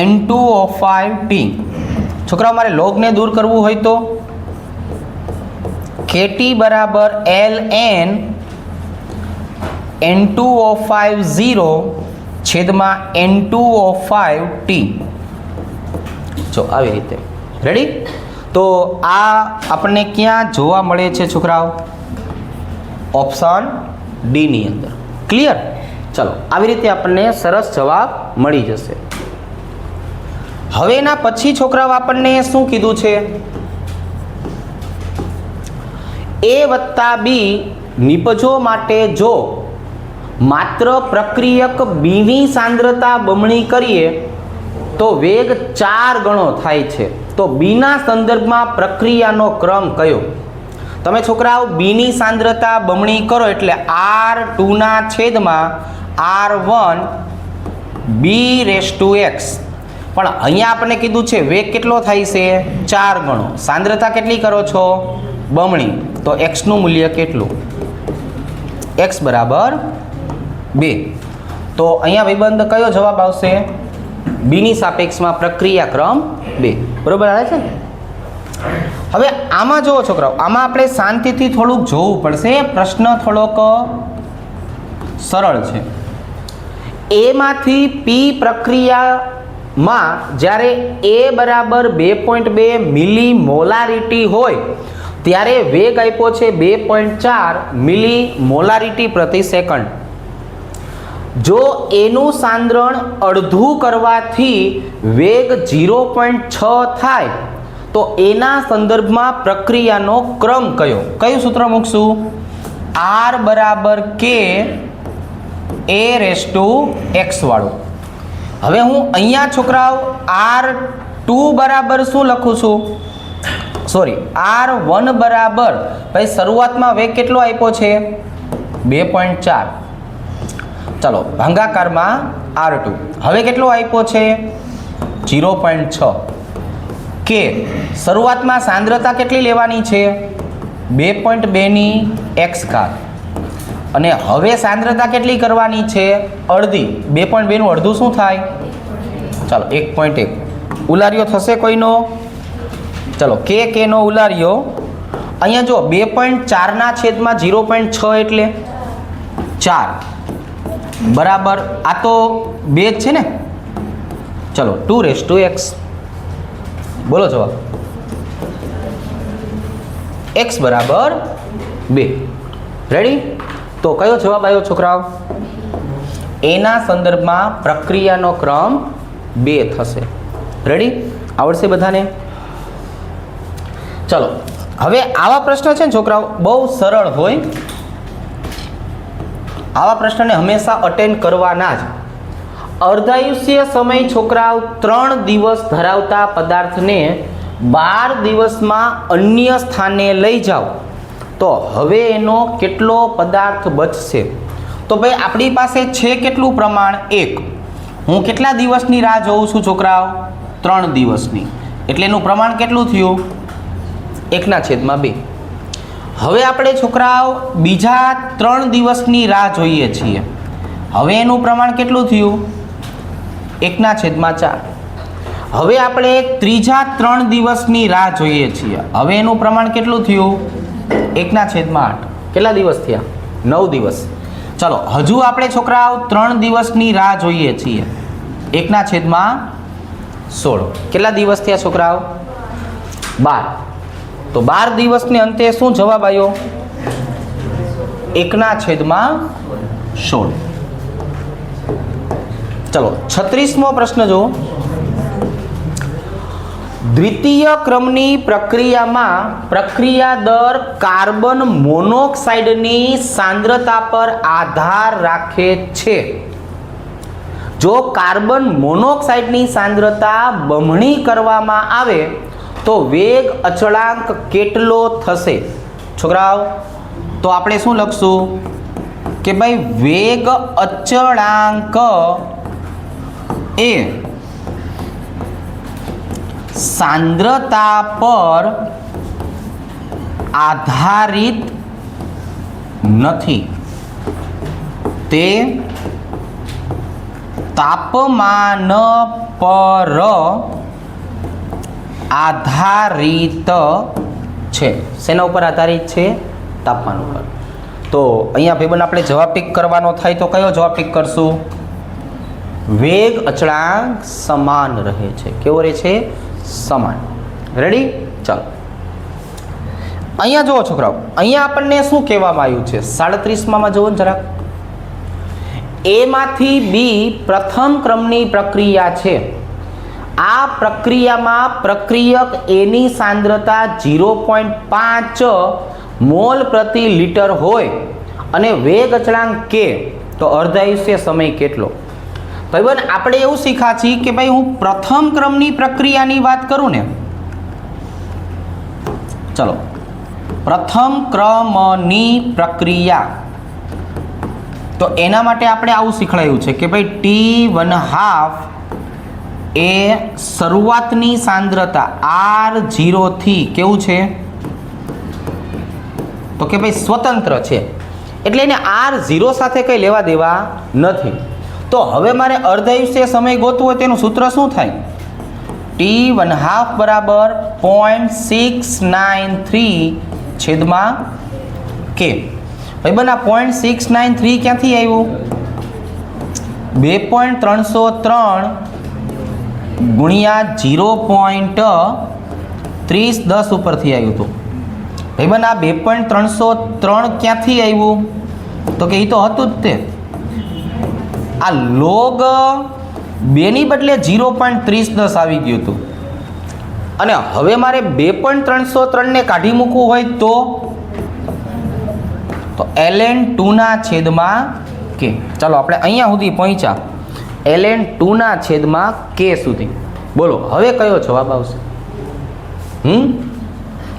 N2O5 T। છોકરાઓ મારે લોગને દૂર કરવું હોય તો KT બરાબર ln N2O5 0 છેદમાં N2O5 T। જો આવી રીતે રેડી। તો આ આપણને ક્યાં જોવા મળે છે છોકરાઓ? ઓપ્શન ડી ની અંદર। ક્લિયર? ચલો આવી રીતે આપણને સરસ જવાબ મળી જશે। હવે એના પછી છોકરાઓ આપણને શું કીધું છે? A વત્તા બી નિપજો માટે જો માત્ર પ્રક્રિયક બીની સાંદ્રતા બમણી કરીએ તો વેગ 4 ગણો થાય છે, તો બીના સંદર્ભમાં પ્રક્રિયાનો ક્રમ કયો? તમે છોકરાઓ બીની સાંદ્રતા બમણી કરો એટલે R2 ના છેદમાં R1 B⁴x, પણ અહીંયા આપણને કીધું છે વેગ કેટલો થાય છે? 4 ગણો। સાંદ્રતા કેટલી કરો છો? બમણી, તો x નું મૂલ્ય કેટલું? x બરાબર 2। તો અહીંયા ભાઈબંધ કયો જવાબ આવશે? બીની સાપેક્ષમાં પ્રક્રિયા ક્રમ 2। બરોબર આવે છે? હવે આમાં જુઓ છોકરાઓ, આમાં આપણે શાંતિથી થોડુંક જોવું પડશે, પ્રશ્ન થોડોક સરળ છે। એમાંથી પી પ્રક્રિયામાં જ્યારે એ બરાબર 2.2 મિલી મોલારિટી હોય ત્યારે વેગ આપ્યો છે 2.4 મિલી મોલારિટી પ્રતિ સેકન્ડ। જો એનું સાંદ્રણ અડધું કરવાથી વેગ 0.6 થાય તો એના સંદર્ભમાં પ્રક્રિયાનો ક્રમ કયો? કયું સૂત્ર મૂકશું? R બરાબર K A⁴x વાળું। હવે હું અહીંયા છોકરાઓ R2 બરાબર શું લખું છું? સોરી, R1 બરાબર ભાઈ શરૂઆતમાં વેગ કેટલો આપ્યો છે? 2.4। ચાલો ભાંગાકારમાં R2 હવે કેટલો આપ્યો છે? 0.6। કે શરૂઆતમાં સાંદ્રતા કેટલી લેવાની છે? 2.2 ની x ઘાત, અને હવે સાંદ્રતા કેટલી કરવાની છે? અડધી। 2.2 નું અડધું શું થાય? ચાલો 1.1 ઉલાર્યો થશે કોઈનો? ચલો કે નો ઉલાર્યો અહીંયા જો 2.4 ના છેદમાં 0.6 એટલે 4 બરાબર આ તો 2 જ છે ને। ચલો 2⁴x બોલો જવાબ। x બરાબર 2। રેડી? તો કયો જવાબ આવ્યો છોકરાઓ? એના સંદર્ભમાં પ્રક્રિયાનો ક્રમ 2 થશે। રેડી? આવડશે બધાને? ચલો હવે આવા પ્રશ્ન છે ને છોકરાઓ બહુ સરળ હોય, આવા પ્રશ્નને હંમેશા અટેન્ડ કરવાના જ। અર્ધાયુષ્ય સમય છોકરાઓ 3 દિવસ ધરાવતા પદાર્થને 12 દિવસમાં અન્ય સ્થાને લઈ જાઓ તો હવે એનો કેટલો પદાર્થ બચશે? તો ભાઈ આપણી પાસે છે કેટલું પ્રમાણ? 1। હું કેટલા દિવસની રાહ જોઉં છું છોકરાઓ? 3 દિવસની, એટલે એનું પ્રમાણ કેટલું થયું? 1/2। હવે આપણે છોકરાઓ બીજા 3 દિવસની રાહ જોઈએ છીએ, હવે એનું પ્રમાણ કેટલું થયું? 1/4। હવે આપણે ત્રીજા 3 દિવસની રાહ જોઈએ છીએ, હવે એનું પ્રમાણ કેટલું થયું? 1/8। કેટલા દિવસ થયા? 9 દિવસ। ચલો હજુ આપણે છોકરાઓ 3 દિવસની રાહ જોઈએ છીએ, 1/16। કેટલા દિવસ થયા છોકરાઓ? 12। તો 12 દિવસને અંતે શું જવાબ આવ્યો? 1/16। ચલો 36મો પ્રશ્ન જો। દ્વિતીય ક્રમની પ્રક્રિયામાં પ્રક્રિયા દર કાર્બન મોનોક્સાઇડની સાંદ્રતા પર આધાર રાખે છે। જો કાર્બન મોનોક્સાઇડની સાંદ્રતા બમણી કરવામાં આવે તો વેગ અચળાંક કેટલો થશે? છોકરાઓ તો આપણે શું લખશું કે ભાઈ વેગ અચળાંક એ सांद्रता पर आधारित નથી, તે તાપમાન પર આધારિત છે. શેના ઉપર આધારિત છે? તાપમાન ઉપર. તો અહીંયા ભાઈબંધ આપણે જવાબ ટીક કરવાનો થાય તો કયો જવાબ ટીક કરશું? વેગ અચળાંક સમાન રહે છે. કેવો રહે છે? સમાન. રેડી? ચાલો અહીંયા જુઓ છોકરાઓ, અહીંયા આપણને શું કહેવામાં આવ્યું છે? 37માં જુઓ જરાક. એ માંથી બી પ્રથમ ક્રમની પ્રક્રિયા છે. આ પ્રક્રિયામાં પ્રક્રિયક એની સાંદ્રતા 0.5 મોલ પ્રતિ લિટર હોય અને વેગ અચળાંક કે, તો અર્ધાયુષ્ય સમય કેટલો? ભાઈબંધ આપણે એવું શીખ્યા છીએ કે ભાઈ હું પ્રથમ ક્રમની પ્રક્રિયાની વાત કરું ને, ચલો પ્રથમ ક્રમની પ્રક્રિયા, તો એના માટે આપણે આવું શીખવાડ્યું છે કે ભાઈ T1/2 એ શરૂઆતની સાંદ્રતા R0 થી કેવું છે? તો કે ભાઈ સ્વતંત્ર છે, એટલે એને R0 સાથે કંઈ લેવા દેવા નથી. તો હવે મારે અર્ધાયુષ્ય સમય ગોતવો હોય તેનું સૂત્ર શું થાય? T1/2 બરાબર 0.693 કે. ભાઈબંધ આ 0.693 ક્યાંથી આવ્યું? 2.303 ગુણ્યા 0.3010 ઉપરથી આવ્યું હતું. ભાઈબંધ આ 2.303 ક્યાંથી આવ્યું? તો કે એ તો હતું જ તે. આ લોગ 2 ની બદલે 0.3010 આવી ગયું હતું. અને હવે મારે 2.303 ને કાઢી મૂકવું હોય તો ln2 ના છેદમાં k. ચાલો આપણે અહીંયા સુધી પહોંચ્યા, ln2 ના છેદમાં k સુધી. બોલો હવે કયો જવાબ આવશે?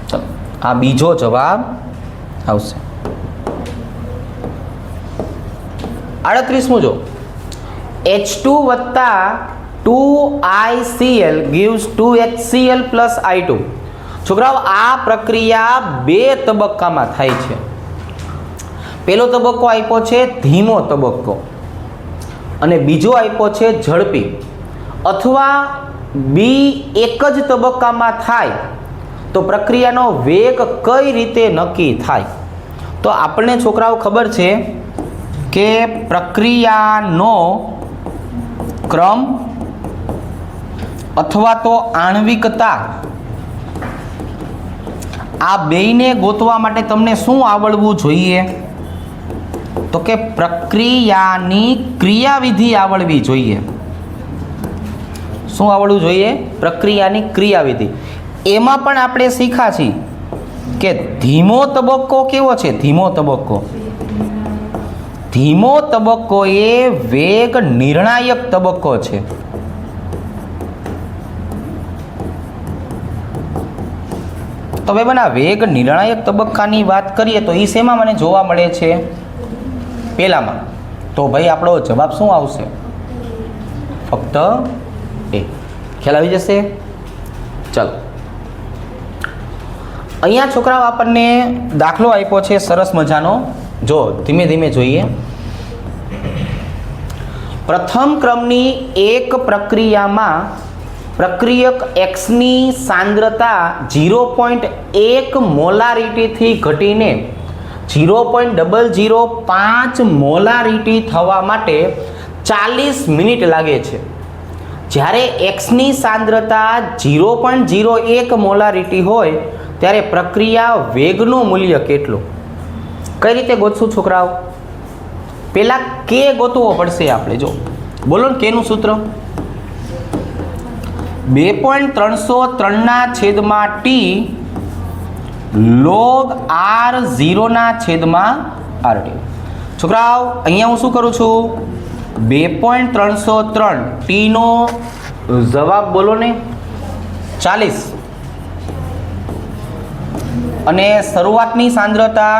ચાલો આ બીજો જવાબ આવશે. 38મું જો, H2 વત્તા 2ICl gives 2HCl plus I2. છોકરાઓ આ પ્રક્રિયા બે તબક્કામાં થાય છે. પહેલો તબક્કો આપ્યો છે ધીમો તબક્કો અને બીજો આપ્યો છે ઝડપી, અથવા બી એક જ તબક્કામાં થાય તો પ્રક્રિયાનો વેગ કઈ રીતે નક્કી થાય? તો આપણને છોકરાઓ ખબર છે કે પ્રક્રિયાનો ક્રમ અથવા તો આણ્વિકતા, આ બેયને ગોતવા માટે તમને શું આવડવું જોઈએ? તો કે પ્રક્રિયાની ક્રિયાવિધિ આવડવી જોઈએ. શું આવડવું જોઈએ? પ્રક્રિયાની ક્રિયાવિધિ. એમાં પણ આપણે શીખ્યા છીએ કે ધીમો તબક્કો કેવો છે? ધીમો તબક્કો, ધીમો તબક્કો એ વેગ નિર્ણાયક તબક્કો છે. તો ભાઈ બના વેગ નિર્ણાયક તબક્કાની વાત કરીએ તો એ શેમાં મને જોવા મળે છે? પહેલામાં. તો ભાઈ આપણો જવાબ શું આવશે? ફક્ત એ. ખ્યાલ આવી જશે? ચાલો અહીંયા છોકરાઓ આપણને દાખલો આપ્યો છે સરસ મજાનો. જો ધીમે ધીમે જોઈએ. પ્રથમ ક્રમની એક પ્રક્રિયામાં પ્રક્રિયક Xની સાંદ્રતા 0.1 મોલારિટીથી ઘટીને 0.005 મોલારિટી થવા માટે 40 મિનિટ લાગે છે. જ્યારે Xની સાંદ્રતા 0.01 મોલારિટી હોય ત્યારે પ્રક્રિયા વેગનું મૂલ્ય કેટલું? કઈ રીતે ગોતશું છોકરાઓ? પહેલા કે ગોતવો પડશે આપણે. જો બોલો ને કેનું સૂત્ર? 2.303 ના છેદમાં t log R0 ના છેદમાં RT. છોકરાઓ અહીંયા હું શું કરું છું? 2.303 t નો જવાબ બોલો ને 40 અને શરૂઆતની સાંદ્રતા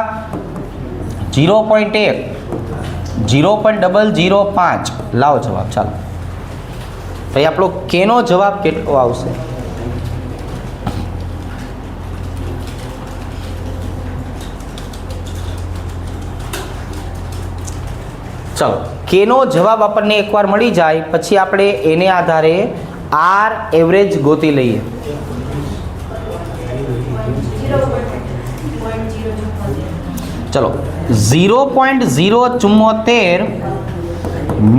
0.1 0.005. લાવો જવાબ. ચાલો ભાઈ આપણો કેનો જવાબ કેટલો આવશે? ચલો કેનો જવાબ આપણને એકવાર મળી જાય પછી આપણે એને આધારે આર એવરેજ ગોતી લઈએ. ચલો 0.074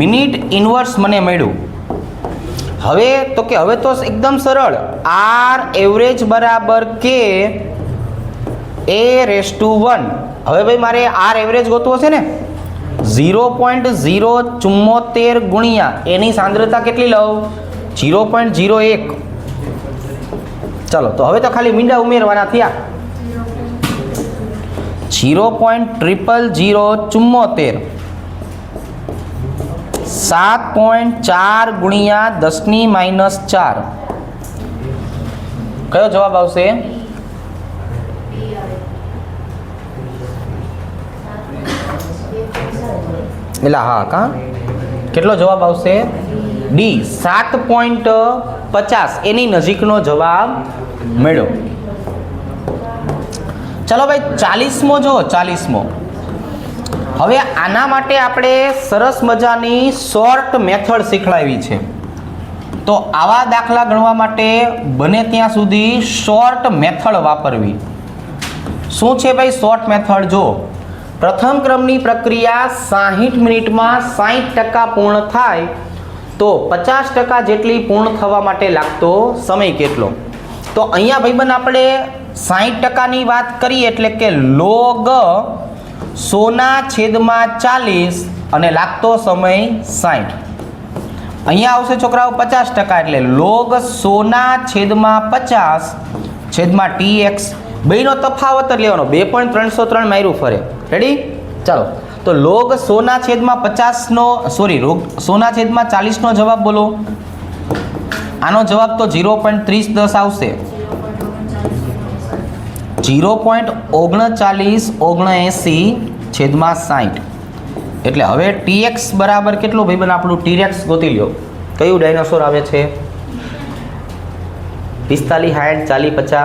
મિનિટ ઇન્વર્સ મને મળ્યું. હવે તો એકદમ સરળ, આર એવરેજ બરાબર કે a/1. હવે ભાઈ મારે આર એવરેજ ગોતવો છે ને, 0.074 ગુણ્યા એની સાંદ્રતા કેટલી લઉં? 0.01. ચલો તો હવે તો ખાલી મીંડા ઉમેરવાના થયા. 0.00074 7.4 ગુણ્યા 10⁻⁴. કયો જવાબ આવશે? એલા હા કા કેટલો જવાબ આવશે? ડી 7.50. એની નજીકનો જવાબ મળ્યો. ચલો ભાઈ 40મો જો 40મો. હવે આના માટે આપણે સરસ મજાની શોર્ટ મેથડ શીખવાડી છે. તો આવા દાખલા ગણવા માટે બને ત્યાં સુધી શોર્ટ મેથડ વાપરવી. શું છે ભાઈ શોર્ટ મેથડ? જો પ્રથમ ક્રમની પ્રક્રિયા 60 મિનિટમાં 60% પૂર્ણ થાય તો 50% જેટલી પૂર્ણ થવા માટે લાગતો સમય કેટલો? તો અહીંયા ભાઈબંધ આપણે 60%ની વાત કરીએ એટલે કે log 100/40 અને લાગતો સમય 60. અહીંયા આવશે છોકરાઓ 50% એટલે log 100/50 tx. બેનો તફાવત જ લેવાનો. 2.303 માર્યું ફરે. રેડી? ચાલો તો log 100/40 નો જવાબ બોલો. આનો જવાબ તો 0.3010 આવશે. 0.397960 એટલે હવે tx બરાબર કેટલું ભાઈબંધ? આપણું tx ગોતી લ્યો. કયું ડાયનાસોર આવે છે? 45 60 40 50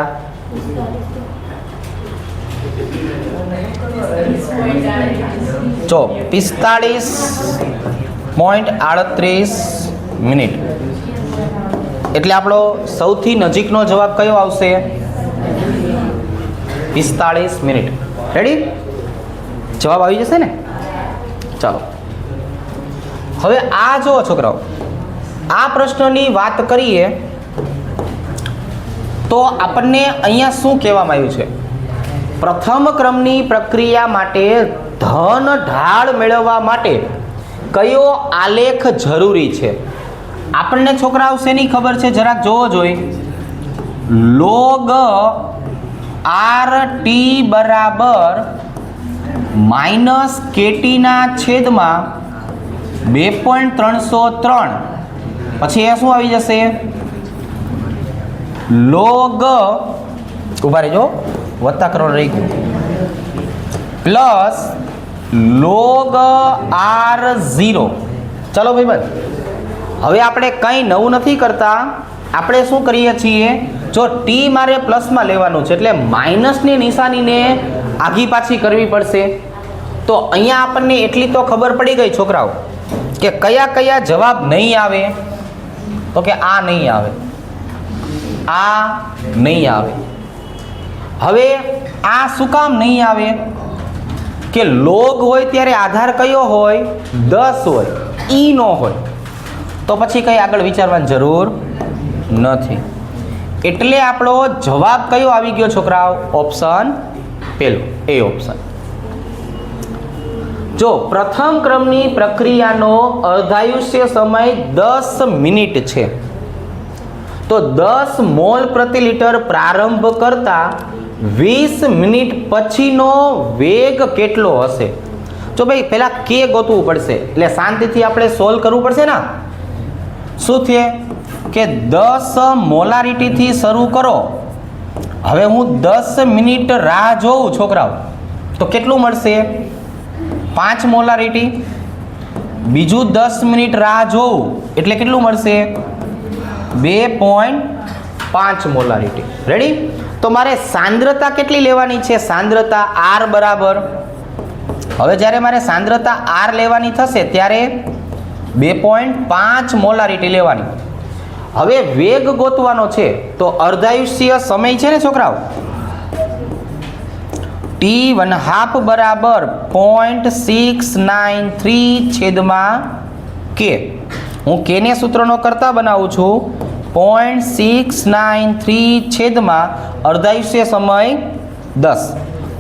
જો 45.38 મિનિટ. એટલે આપણો સૌથી નજીકનો જવાબ કયો આવશે? 45 મિનિટ. રેડી? જવાબ આવી જશે ને? ચાલો હવે આ જો છોકરાઓ, આ પ્રશ્નની વાત કરીએ તો આપણને અહીંયા શું કહેવામાં આવ્યું છે? પ્રથમ ક્રમની પ્રક્રિયા માટે ધન ઢાળ મેળવવા માટે કયો આલેખ જરૂરી છે? આપણને છોકરાઓ શેની ખબર છે જરાક જોવો જોઈએ. log RT બરાબર -KT/2.303. પછી એ શું આવી જશે? log ઉભા રહેજો, વત્તા કરોડ રહી ગયું, પ્લસ log R0. ચલો ભાઈબંધ, હવે આપણે કંઈ નવું નથી કરતા. આપણે શું કરીએ છીએ? જો ટી મારે પ્લસમાં લેવાનું છે એટલે માઇનસની નિશાનીને આઘી પાછી કરવી પડશે. તો અહીંયા આપણને એટલી તો ખબર પડી ગઈ છોકરાઓ કે કયા કયા જવાબ નહીં આવે. તો કે આ નહીં આવે, આ નહીં આવે. હવે આ શું કામ નહીં આવે? કે log હોય ત્યારે આધાર કયો હોય? 10 હોય, ઈ નો હોય. તો પછી કંઈ આગળ વિચારવાની જરૂર નથી. એટલે આપણો જવાબ કયો આવી ગયો છોકરાઓ? ઓપ્શન પહેલો, એ ઓપ્શન. જો પ્રથમ ક્રમની પ્રક્રિયાનો અર્ધાયુષ્ય સમય 10 મિનિટ છે તો 10 મોલ પ્રતિ લિટર પ્રારંભ કરતા 20 મિનિટ પછીનો વેગ કેટલો હશે? જો ભાઈ પહેલા કે ગોતવું પડશે એટલે શાંતિથી આપણે સોલ્વ કરવું પડશે ને. શું છે કે 10 મોલારિટીથી શરૂ કરો. હવે હું 10 મિનિટ રાહ જોઉં છોકરાઓ તો કેટલું મળશે? 5 મોલારિટી. બીજું 10 મિનિટ રાહ જોઉં એટલે કેટલું મળશે? 2.5 મોલારિટી. રેડી? તો મારે સાંદ્રતા કેટલી લેવાની છે? સાંદ્રતા R બરાબર હવે જ્યારે મારે સાંદ્રતા R લેવાની થશે ત્યારે 2.5 મોલારિટી લેવાની. હવે વેગ ગોતવાનો છે તો અર્ધાયુષ્ય સમય છે ને છોકરાઓ, T½ બરાબર 0.693 છેદમાં K. હું K ને સૂત્રનો કરતા બનાવું છું. 0.693 છેદમાં અર્ધાયુષ્ય સમય 10.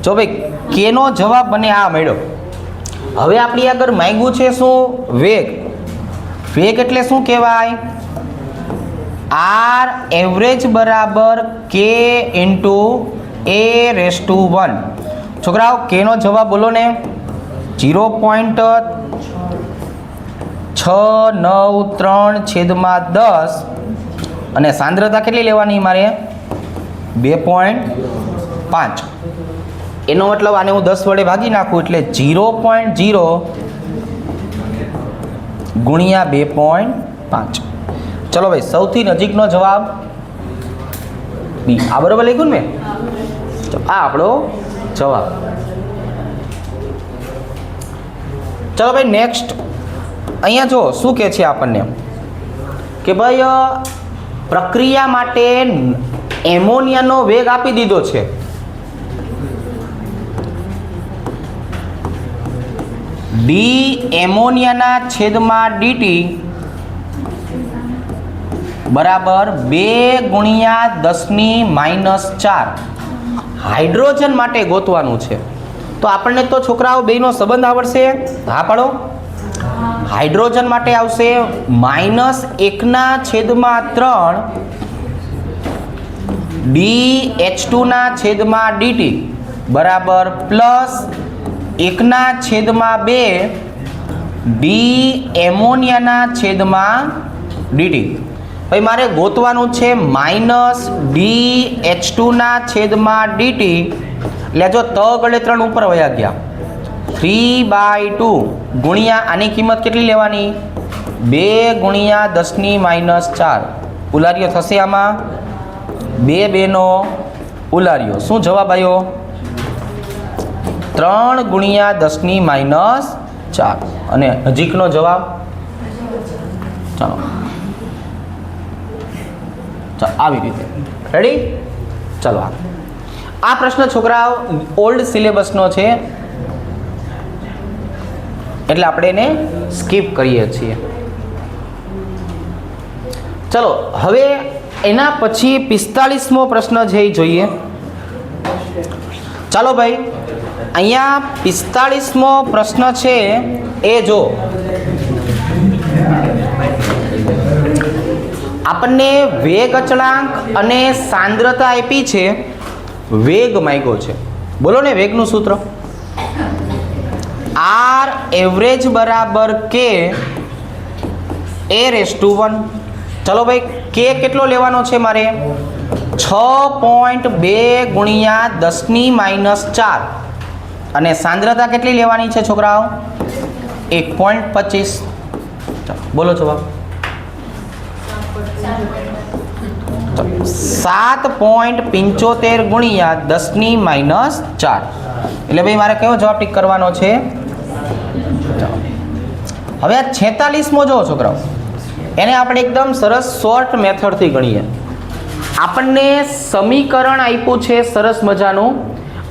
જો ભાઈ K નો જવાબ મને આ મળ્યો. હવે આપણી આગળ માંગ્યું છે શું? વેગ. વેગ એટલે શું કહેવાય? R એવરેજ બરાબર K ઇન્ટુ A⁻1. છોકરાઓ K નો જવાબ બોલો ને, 0.693 છેદમાં 10 અને સાંદ્રતા કેટલી લેવાની મારે? 2.5. એનો મતલબ આને હું 10 વડે ભાગી નાખું એટલે 0.0 ગુણ્યા 2.5. ચલો ભાઈ, સૌથી નજીકનો જવાબ બી. આ બરોબર લખ્યું ને? આ આપણો જવાબ. ચલો ભાઈ નેક્સ્ટ. અહીંયા જો શું કહે છે આપણને કે ભાઈ પ્રક્રિયા માટે એમોનિયાનો વેગ આપી દીધો છે. ડી એમોનિયાના છેદમાં ડીટી બરાબર 2 ગુણ્યા 10⁻⁴. હાઇડ્રોજન માટે ગોતવાનું છે. તો આપણને તો છોકરાઓ બેનો સંબંધ આવડશે? હા પાડો. હાઇડ્રોજન માટે આવશે -1/3 DH2/dt બરાબર +1/2 ડી એમોનિયાના/dt. ભાઈ મારે ગોતવાનું છે -DH2/dt. એટલે જો ત ગળે 3 ઉપર વયા ગયા, 3/2 ગુણ્યા આની કિંમત કેટલી લેવાની? 2 ગુણ્યા 10⁻⁴. ઉલારીઓ થશે આમાં? 2 નો ઉલારીઓ. શું જવાબ આવ્યો? 3 ગુણ્યા 10⁻⁴. અને નજીકનો જવાબ ચાલો આવી રીતે. રેડી? ચલો આ પ્રશ્ન છોકરાઓ ઓલ્ડ સિલેબસનો છે એટલે આપણે એને સ્કીપ કરીએ છીએ. ચલો હવે એના પછી 45મો પ્રશ્ન છે એ જોઈએ. ચાલો ભાઈ, અહીંયા 45મો પ્રશ્ન છે એ જો આપણને વેગ અચળાંક અને સાંદ્રતા આપી છે, વેગ માંગ્યો છે. બોલો ને વેગનું સૂત્ર. R એવરેજ બરાબર K A⁻1. ચલો ભાઈ K કેટલો લેવાનો છે મારે? 6.2 ગુણ્યા 10⁻⁴. અને સાંદ્રતા કેટલી લેવાની છે છોકરાઓ? 1.25. બોલો જવાબ. 7.75 ગુણ્યા 10⁻⁴. એટલે ભાઈ મારે કયો જવાબ ટીક કરવાનો છે? હવે આ 46મો જો છોકરાઓ, એને આપણે એકદમ સરસ શોર્ટ મેથડથી ગણીએ. આપણને સમીકરણ આપ્યું છે સરસ મજાનું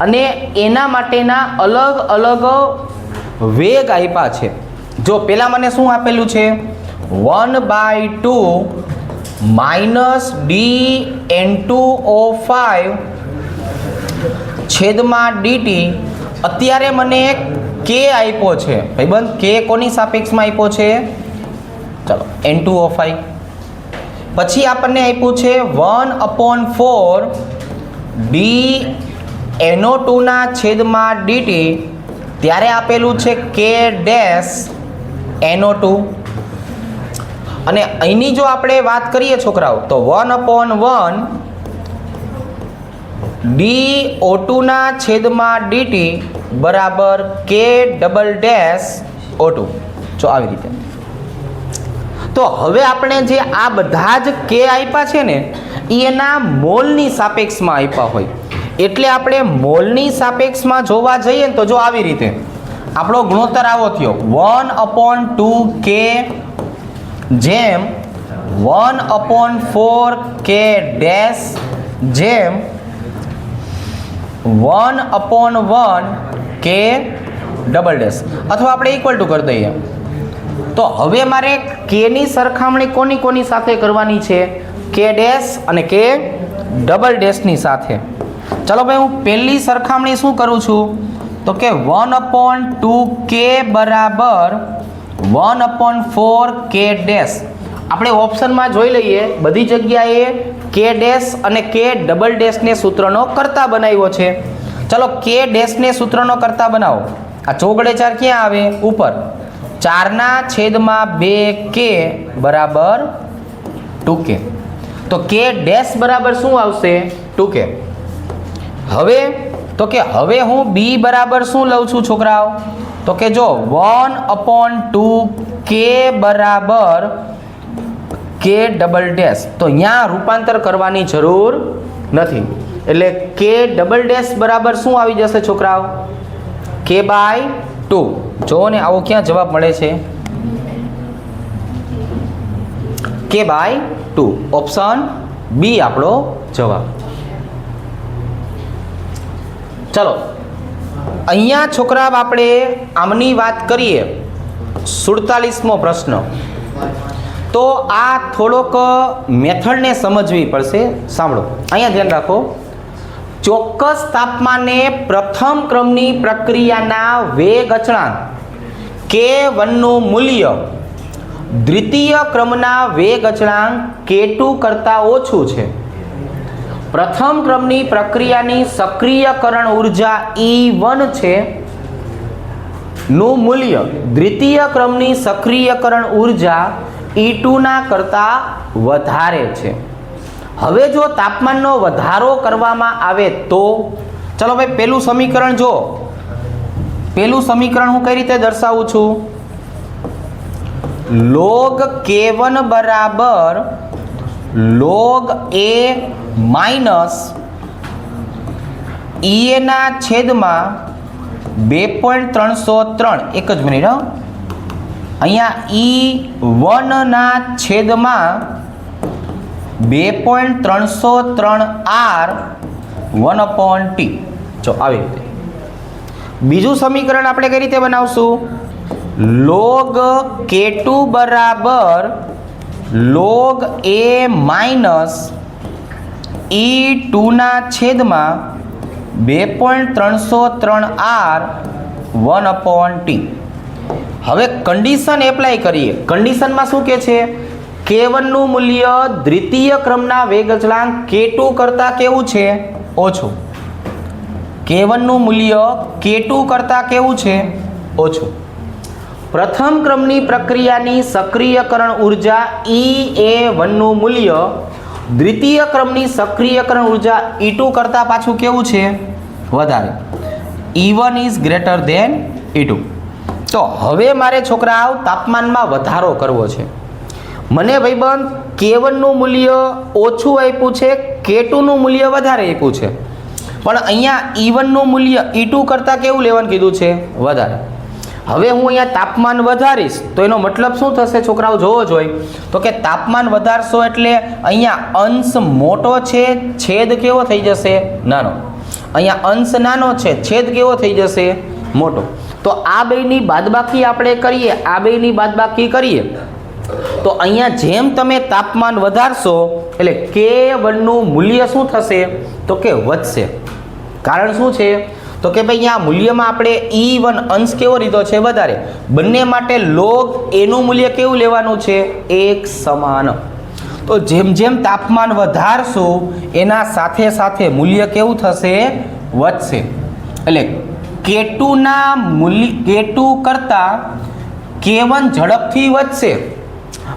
અને એના માટેના અલગ અલગ વેગ આપ્યા છે. જો પેલા મને શું આપેલું છે? 1/2 -dN2O5 છેદમાં dt. અત્યારે મને K આપ્યો છે ભાઈબંધ. K કોની સાપેક્ષમાં આપ્યો છે? ચલો N2O5. પછી આપણને આપ્યું છે 1/4 dNO2/dt. ત્યારે આપેલું છે K-NO2. અને અહીંની જો આપણે વાત કરીએ છોકરાઓ તો 1/1 dO2/dt બરાબર K'-O2. જો આવી રીતે. તો હવે આપણે જે આ બધા જ K આપ્યા છે ને એ એના મોલની સાપેક્ષમાં આપ્યા હોય એટલે આપણે મોલની સાપેક્ષમાં જોવા જઈએ ને તો જો આવી રીતે આપણો ગુણોત્તર આવો થયો 1/2k જેમ 1/4k ડેશ જેમ 1/1k ડબલ ડેશ, અથવા આપણે ઇક્વલ ટુ કરી દઈએ. તો હવે મારે k ની સરખામણી કોની સાથે કરવાની છે? k ડેશ અને k ડબલ ડેશની સાથે. ચલો ભાઈ, હું પહેલી સરખામણી શું કરું છું? તો કે 1/2k બરાબર 1/4k ડેશ. આપણે ઓપ્શનમાં જોઈ લઈએ, બધી જગ્યાએ k ડેશ અને k ડબલ ડેશને સૂત્રનો કરતા બનાવ્યો છે. ચલો k ડેશને સૂત્રનો કરતા બનાવો. આ ચોગડે 4 ક્યાં આવે? ઉપર. 4/2k બરાબર 2k. તો k ડેશ બરાબર શું આવશે? 2k. હવે તો કે હવે હું b બરાબર શું લઉં છું છોકરાઓ? તો કે જો 1/2k બરાબર k ડબલ ડેશ. તો અહીંયા રૂપાંતર કરવાની જરૂર નથી, એટલે k ડબલ ડેશ બરાબર શું આવી જશે છોકરાઓ? k/2. જો ને આવો ક્યાં જવાબ મળે છે? k/2. ઓપ્શન બી આપણો જવાબ. ચલો અહીંયા છોકરા આપણે આમની વાત કરીએ. 47મો પ્રશ્ન. તો આ થોડોક મેથડને સમજવી પડશે. સાંભળો, અહીંયા ધ્યાન રાખો. ચોક્કસ તાપમાને પ્રથમ ક્રમની પ્રક્રિયાના વેગ અચળાંક K1 નું મૂલ્ય દ્વિતીય ક્રમના વેગ અચળાંક K2 કરતાં ઓછું છે. પ્રથમ ક્રમની પ્રક્રિયાની સક્રિયકરણ ઉર્જા E1 છે નું મૂલ્ય દ્વિતીય ક્રમની સક્રિયકરણ ઉર્જા E2 ના કરતાં વધારે છે. હવે જો તાપમાનનો વધારો કરવામાં આવે તો ચલો ભાઈ, પેલું સમીકરણ જો, પેલું સમીકરણ હું કઈ રીતે દર્શાવું છું? log K1 બરાબર log A માઇનસ EA ના છેદમાં 2.303. એક જ મિનિટ. અહીંયા E1 ના છેદમાં 2.303R 1/T. જો આવી રીતે. બીજું સમીકરણ આપણે કઈ રીતે બનાવશું? log K2 બરાબર log A માઇનસ E2 ના છેદમાં 2.303R 1/T. હવે કન્ડિશન એપ્લાય કરીએ. કન્ડિશનમાં શું કહે છે? K1 નું મૂલ્ય દ્વિતીય ક્રમના વેગ અચળાંક K2 કરતાં કેવું છે? ઓછું. K1 નું મૂલ્ય K2 કરતાં કેવું છે? ઓછું. પ્રથમ ક્રમની પ્રક્રિયાની સક્રિયકરણ ઉર્જા E1 નું મૂલ્ય દ્વિતીય ક્રમની સક્રિયકરણ ઉર્જા E2 કરતાં પાછું કેવું છે? વધારે. E1 is greater than E2. તો હવે મારે છોકરાઓ તાપમાનમાં વધારો કરવો છે. મને ભાઈબંધ K1 નું મૂલ્ય ઓછું આપ્યું છે, K2 નું મૂલ્ય વધારે આપ્યું છે, પણ અહીંયા E1 નું મૂલ્ય E2 કરતાં કેવું લેવાનું કીધું છે? વધારે. હવે હું અહીંયા તાપમાન વધારીશ તો એનો મતલબ શું થશે છોકરાઓ? જોવો જોઈએ તો કે તાપમાન વધારશો એટલે અહીંયા અંશ મોટો છે, છેદ કેવો થઈ જશે? નાનો. અહીંયા અંશ નાનો છે, છેદ કેવો થઈ જશે? મોટો. તો આ બેની બાદબાકી આપણે કરીએ, આ બેની બાદબાકી કરીએ તો અહીંયા જેમ તમે તાપમાન વધારશો એટલે K1 નું મૂલ્ય શું થશે? તો કે વધશે. કારણ શું છે? તો કે ભાઈ અહીંયા મૂલ્યમાં આપણે E1 અંશ કેવો લીધો છે? વધારે. બંને માટે log A નું મૂલ્ય કેવું લેવાનું છે? એક સમાન. તો જેમ જેમ તાપમાન વધારશો એના સાથે સાથે મૂલ્ય કેવું થશે? વધશે. એટલે K2 ના મૂલ્ય K2 કરતાં K1 ઝડપથી વધશે,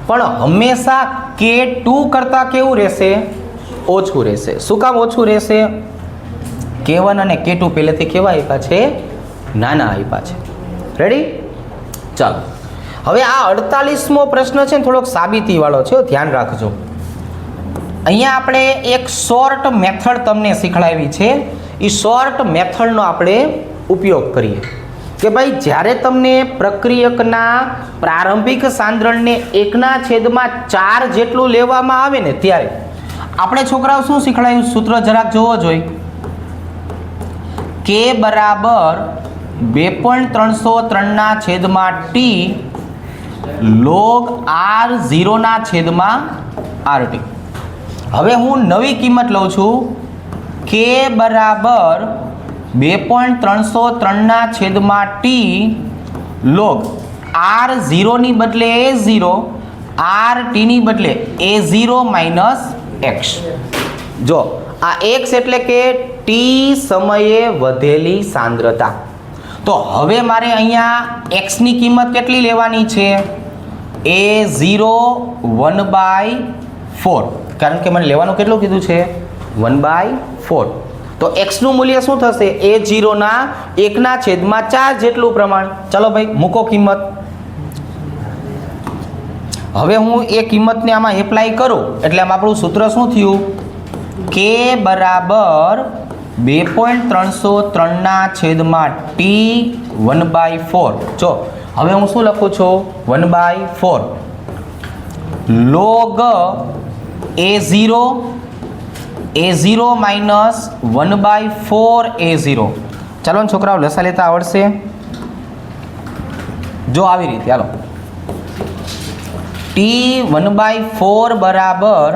પણ હંમેશા K2 કરતાં કેવું રહેશે? ઓછું રહેશે. શું કામ ઓછું રહેશે? K1 અને K2 પહેલેથી કેવા આપ્યા છે? નાના આપ્યા છે. રેડી? ચાલો હવે આ 48મો પ્રશ્ન છે ને થોડોક સાબિતીવાળો છે, ધ્યાન રાખજો. અહીંયા આપણે એક શોર્ટ મેથડ તમને શીખડાવી છે. એ શોર્ટ મેથડનો આપણે ઉપયોગ કરીએ. કે ભાઈ જ્યારે તમને પ્રક્રિયકના પ્રારંભિક સાંદ્રણને 1/4 જેટલું લેવામાં આવે ને ત્યારે આપણે છોકરાઓ શું શીખવાડ્યું? સૂત્ર જરાક જોવો જોઈએ. K બરાબર 2.303/t log R0/RT. હવે હું નવી કિંમત લઉં છું. K બરાબર 2.303/t log R0 ની બદલે A0, RT ની બદલે A0 - x. જો આ x એટલે કે t સમયે વધેલી સાંદ્રતા. તો હવે મારે અહીંયા x ની કિંમત કેટલી લેવાની છે? A0 1/4. કારણ કે મને લેવાનું કેટલું કીધું છે? 1/4. તો x નું મૂલ્ય શું થશે? A0 ના 1/4 જેટલું પ્રમાણ. ચલો ભાઈ મૂકો કિંમત. હવે હું એ કિંમતને આમાં એપ્લાય કરું એટલે આમાં આપણું સૂત્ર શું થયું? K બરાબર 2.303/t 1/4. જો હવે હું શું લખું છું? 1/4 log A0 minus 1/4 A0. ચાલો ને છોકરાઓ લસા લેતા આવડશે? જો આવી રીતે ચાલો. t 1/4 બરાબર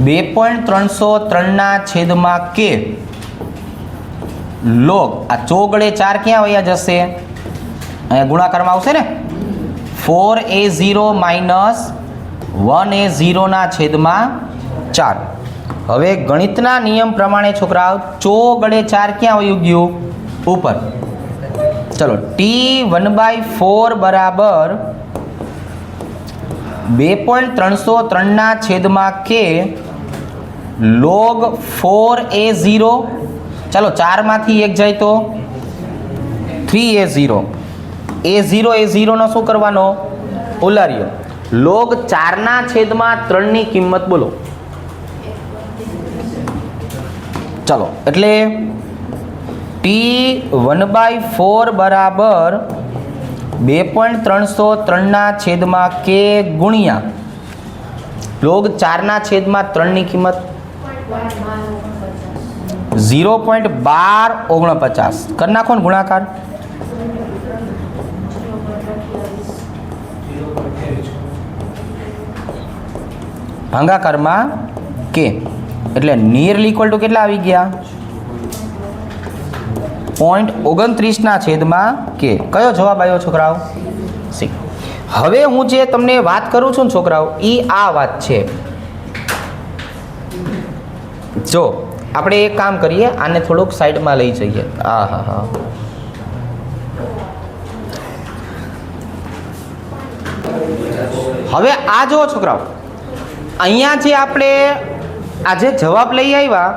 2.303/k log આ ચોગડે 4 ક્યાં વયા જશે? અહીંયા ગુણાકારમાં આવશે ને. 4A0 minus 1A0/4. હવે ગણિતના નિયમ પ્રમાણે છોકરાઓ ચોગડે 4 ક્યાં વયું ગયું? ઉપર. ચલો t 1/4 બરાબર 2.303/k log 4A0. ચાલો 4 માંથી 1 જાય તો 3A0. A0 નો શું કરવાનો? ઉલાર્યો. log 4/3 ની કિંમત બોલો. ચાલો એટલે t 1/4 બરાબર 2.303/k ગુણ્યા log 4/3 ની કિંમત 0.1249. કરી નાખો ને ગુણાકાર. ભાગાકારમાં k એટલે નિયરલી ઇક્વલ ટુ કેટલા આવી ગયા? 0.29/k. કયો જવાબ આવ્યો છોકરાઓ? સી. હવે હું જે તમને વાત કરું છું ને છોકરાઓ એ આ વાત છે. જો આપણે એક કામ કરીએ, આને થોડુંક સાઈડમાં લઈ જઈએ. હા. હવે આ જુઓ છોકરાઓ, અહીંયા જે આપણે આજે જવાબ લઈ આવ્યા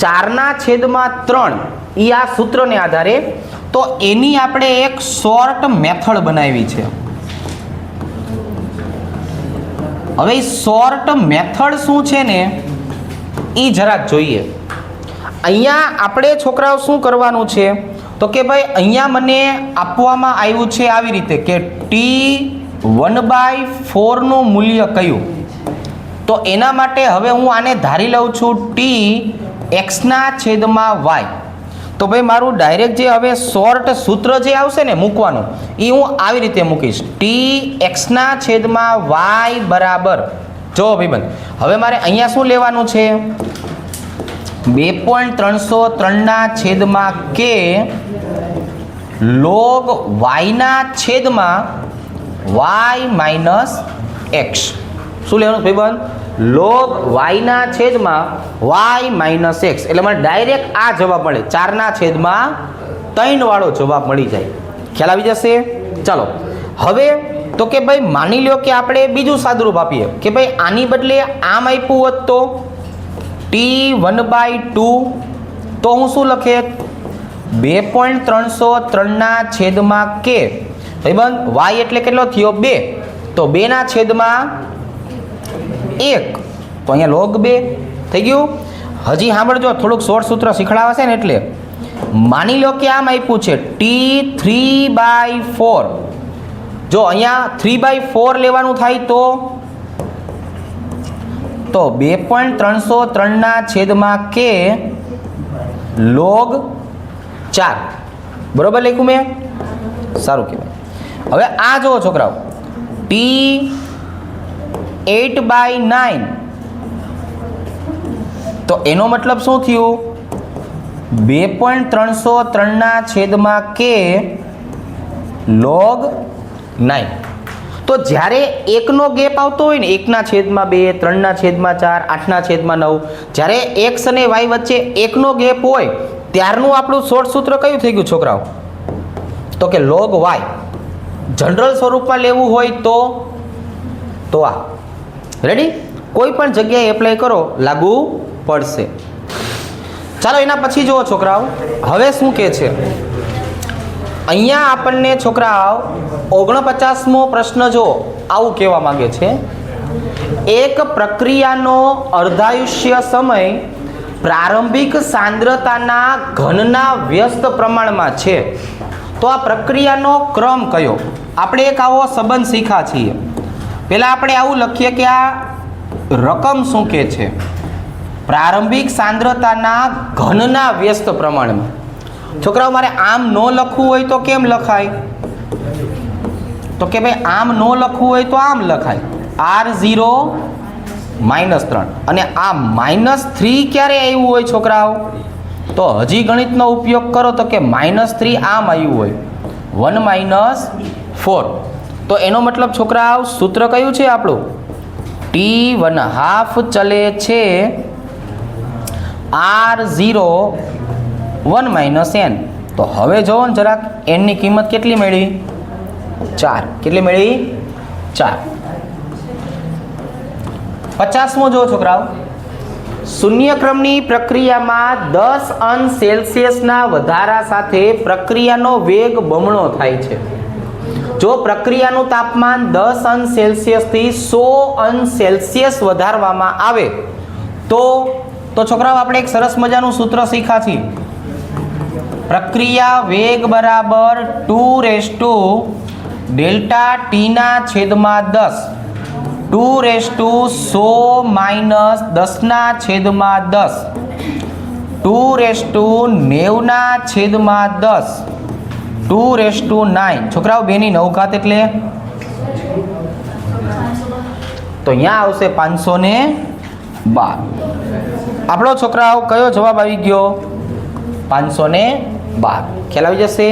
4/3 એ આ સૂત્રને આધારે, તો એની આપણે એક શોર્ટ મેથડ બનાવી છે. હવે શોર્ટ મેથડ શું છે ને એ જરાક જોઈએ. અહીંયા આપણે છોકરાઓ શું કરવાનું છે તો કે ભાઈ અહીંયા મને આપવામાં આવ્યું છે આવી રીતે કે t 1/4 નું મૂલ્ય કયું. તો એના માટે હવે હું આને ધારી લઉં છું t x/y. તો ભાઈ મારું ડાયરેક્ટ જે હવે શોર્ટ સૂત્ર જે આવશે ને મૂકવાનું એ હું આવી રીતે મૂકીશ. t x/y બરાબર, જો ભાઈબંધ હવે મારે અહીંયા શું લેવાનું છે? 2.303/k log y/y minus x. શું લેવાનું ભાઈબંધ? log y/y minus x. એટલે મને ડાયરેક્ટ આ જવાબ મળે, 4/3 વાળો જવાબ મળી જાય. ખ્યાલ આવી જશે? ચાલો હવે તો કે ભાઈ માની લ્યો કે આપણે બીજું સાદુરૂપ આપીએ કે ભાઈ આની બદલે આમ આપ્યું હોત તો t 1/2. તો હું શું લખે? 2.303/k ભાઈબંધ y એટલે કેટલો થયો? 2. તો 2/1 તો અહીંયા log 2 થઈ ગયું. હજી સાંભળજો, થોડુંક શોર્ટ સૂત્ર શીખડાવશે ને એટલે માની લો કે આમ આપ્યું છે t3/4. જો અહીંયા 3/4 લેવાનું થાય તો 2.303 ના છેદમાં k log 4. બરોબર લખ્યું મેં? સારું કહેવાય. હવે આ જુઓ છોકરાઓ, t8/9, તો એનો મતલબ શું થયું? 2.303 ના છેદમાં k log 9. તો જ્યારે એકનો ગેપ આવતો હોય ને, 1/2, 3/4, 8/9, જ્યારે x અને y વચ્ચે એકનો ગેપ હોય ત્યારનું આપણું શોર્ટ સૂત્ર કયું થઈ ગયું છોકરાઓ? તો કે log y. જનરલ સ્વરૂપમાં લેવું હોય તો આ. રેડી? કોઈ પણ જગ્યાએ એપ્લાય કરો, લાગુ પડશે. ચાલો એના પછી જુઓ છોકરાઓ, હવે શું કહે છે અહીંયા આપણને છોકરાઓ 49મો પ્રશ્ન જો આવું કહેવા માંગે છે, એક પ્રક્રિયાનો અર્ધાયુષ્ય સમય પ્રારંભિક સાંદ્રતાના ઘનના વ્યસ્ત પ્રમાણમાં છે, તો આ પ્રક્રિયાનો ક્રમ કયો? આપણે એક આવો સંબંધ શીખ્યા છીએ. પહેલાં આપણે આવું લખીએ કે આ રકમ શું કહે છે? પ્રારંભિક સાંદ્રતાના ઘનના વ્યસ્ત પ્રમાણમાં. છોકરાઓ મારે આમ ન લખવું હોય તો કેમ લખાય? તો કે ભાઈ આમ ન લખવું હોય તો આમ લખાય, R0 -3. અને આ -3 ક્યારે આવ્યું હોય છોકરાઓ? તો હજી ગણિતનો ઉપયોગ કરો તો કે -3 આમ આવ્યું હોય, 1 - 4. તો એનો મતલબ છોકરાઓ સૂત્ર કયું છે આપણું? t1/2 ચલે છે R0 1 - n. તો હવે જોવો ને જરાક, n ની કિંમત કેટલી મળી? 4. કેટલી મળી? 4. 50મો જો છોકરાઓ, શૂન્ય ક્રમની પ્રક્રિયામાં 10 અંશ સેલ્સિયસના વધારા સાથે પ્રક્રિયાનો વેગ બમણો થાય છે. જો પ્રક્રિયાનું તાપમાન 10 અંશ સેલ્સિયસથી 100 અંશ સેલ્સિયસ વધારવામાં આવે તો છોકરાઓ આપણે એક સરસ મજાનું સૂત્ર શીખ્યા છીએ. પ્રક્રિયા વેગ બરાબર 2∆t/10, 2⁻10 - 10, 2⁻90/10, 2⁹ છોકરાઓ 2⁹ એટલે તો અહીંયા આવશે 512. આપણો છોકરાઓ કયો જવાબ આવી ગયો? 512. ખ્યાલ આવી જશે?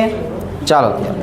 ચાલો ત્યારે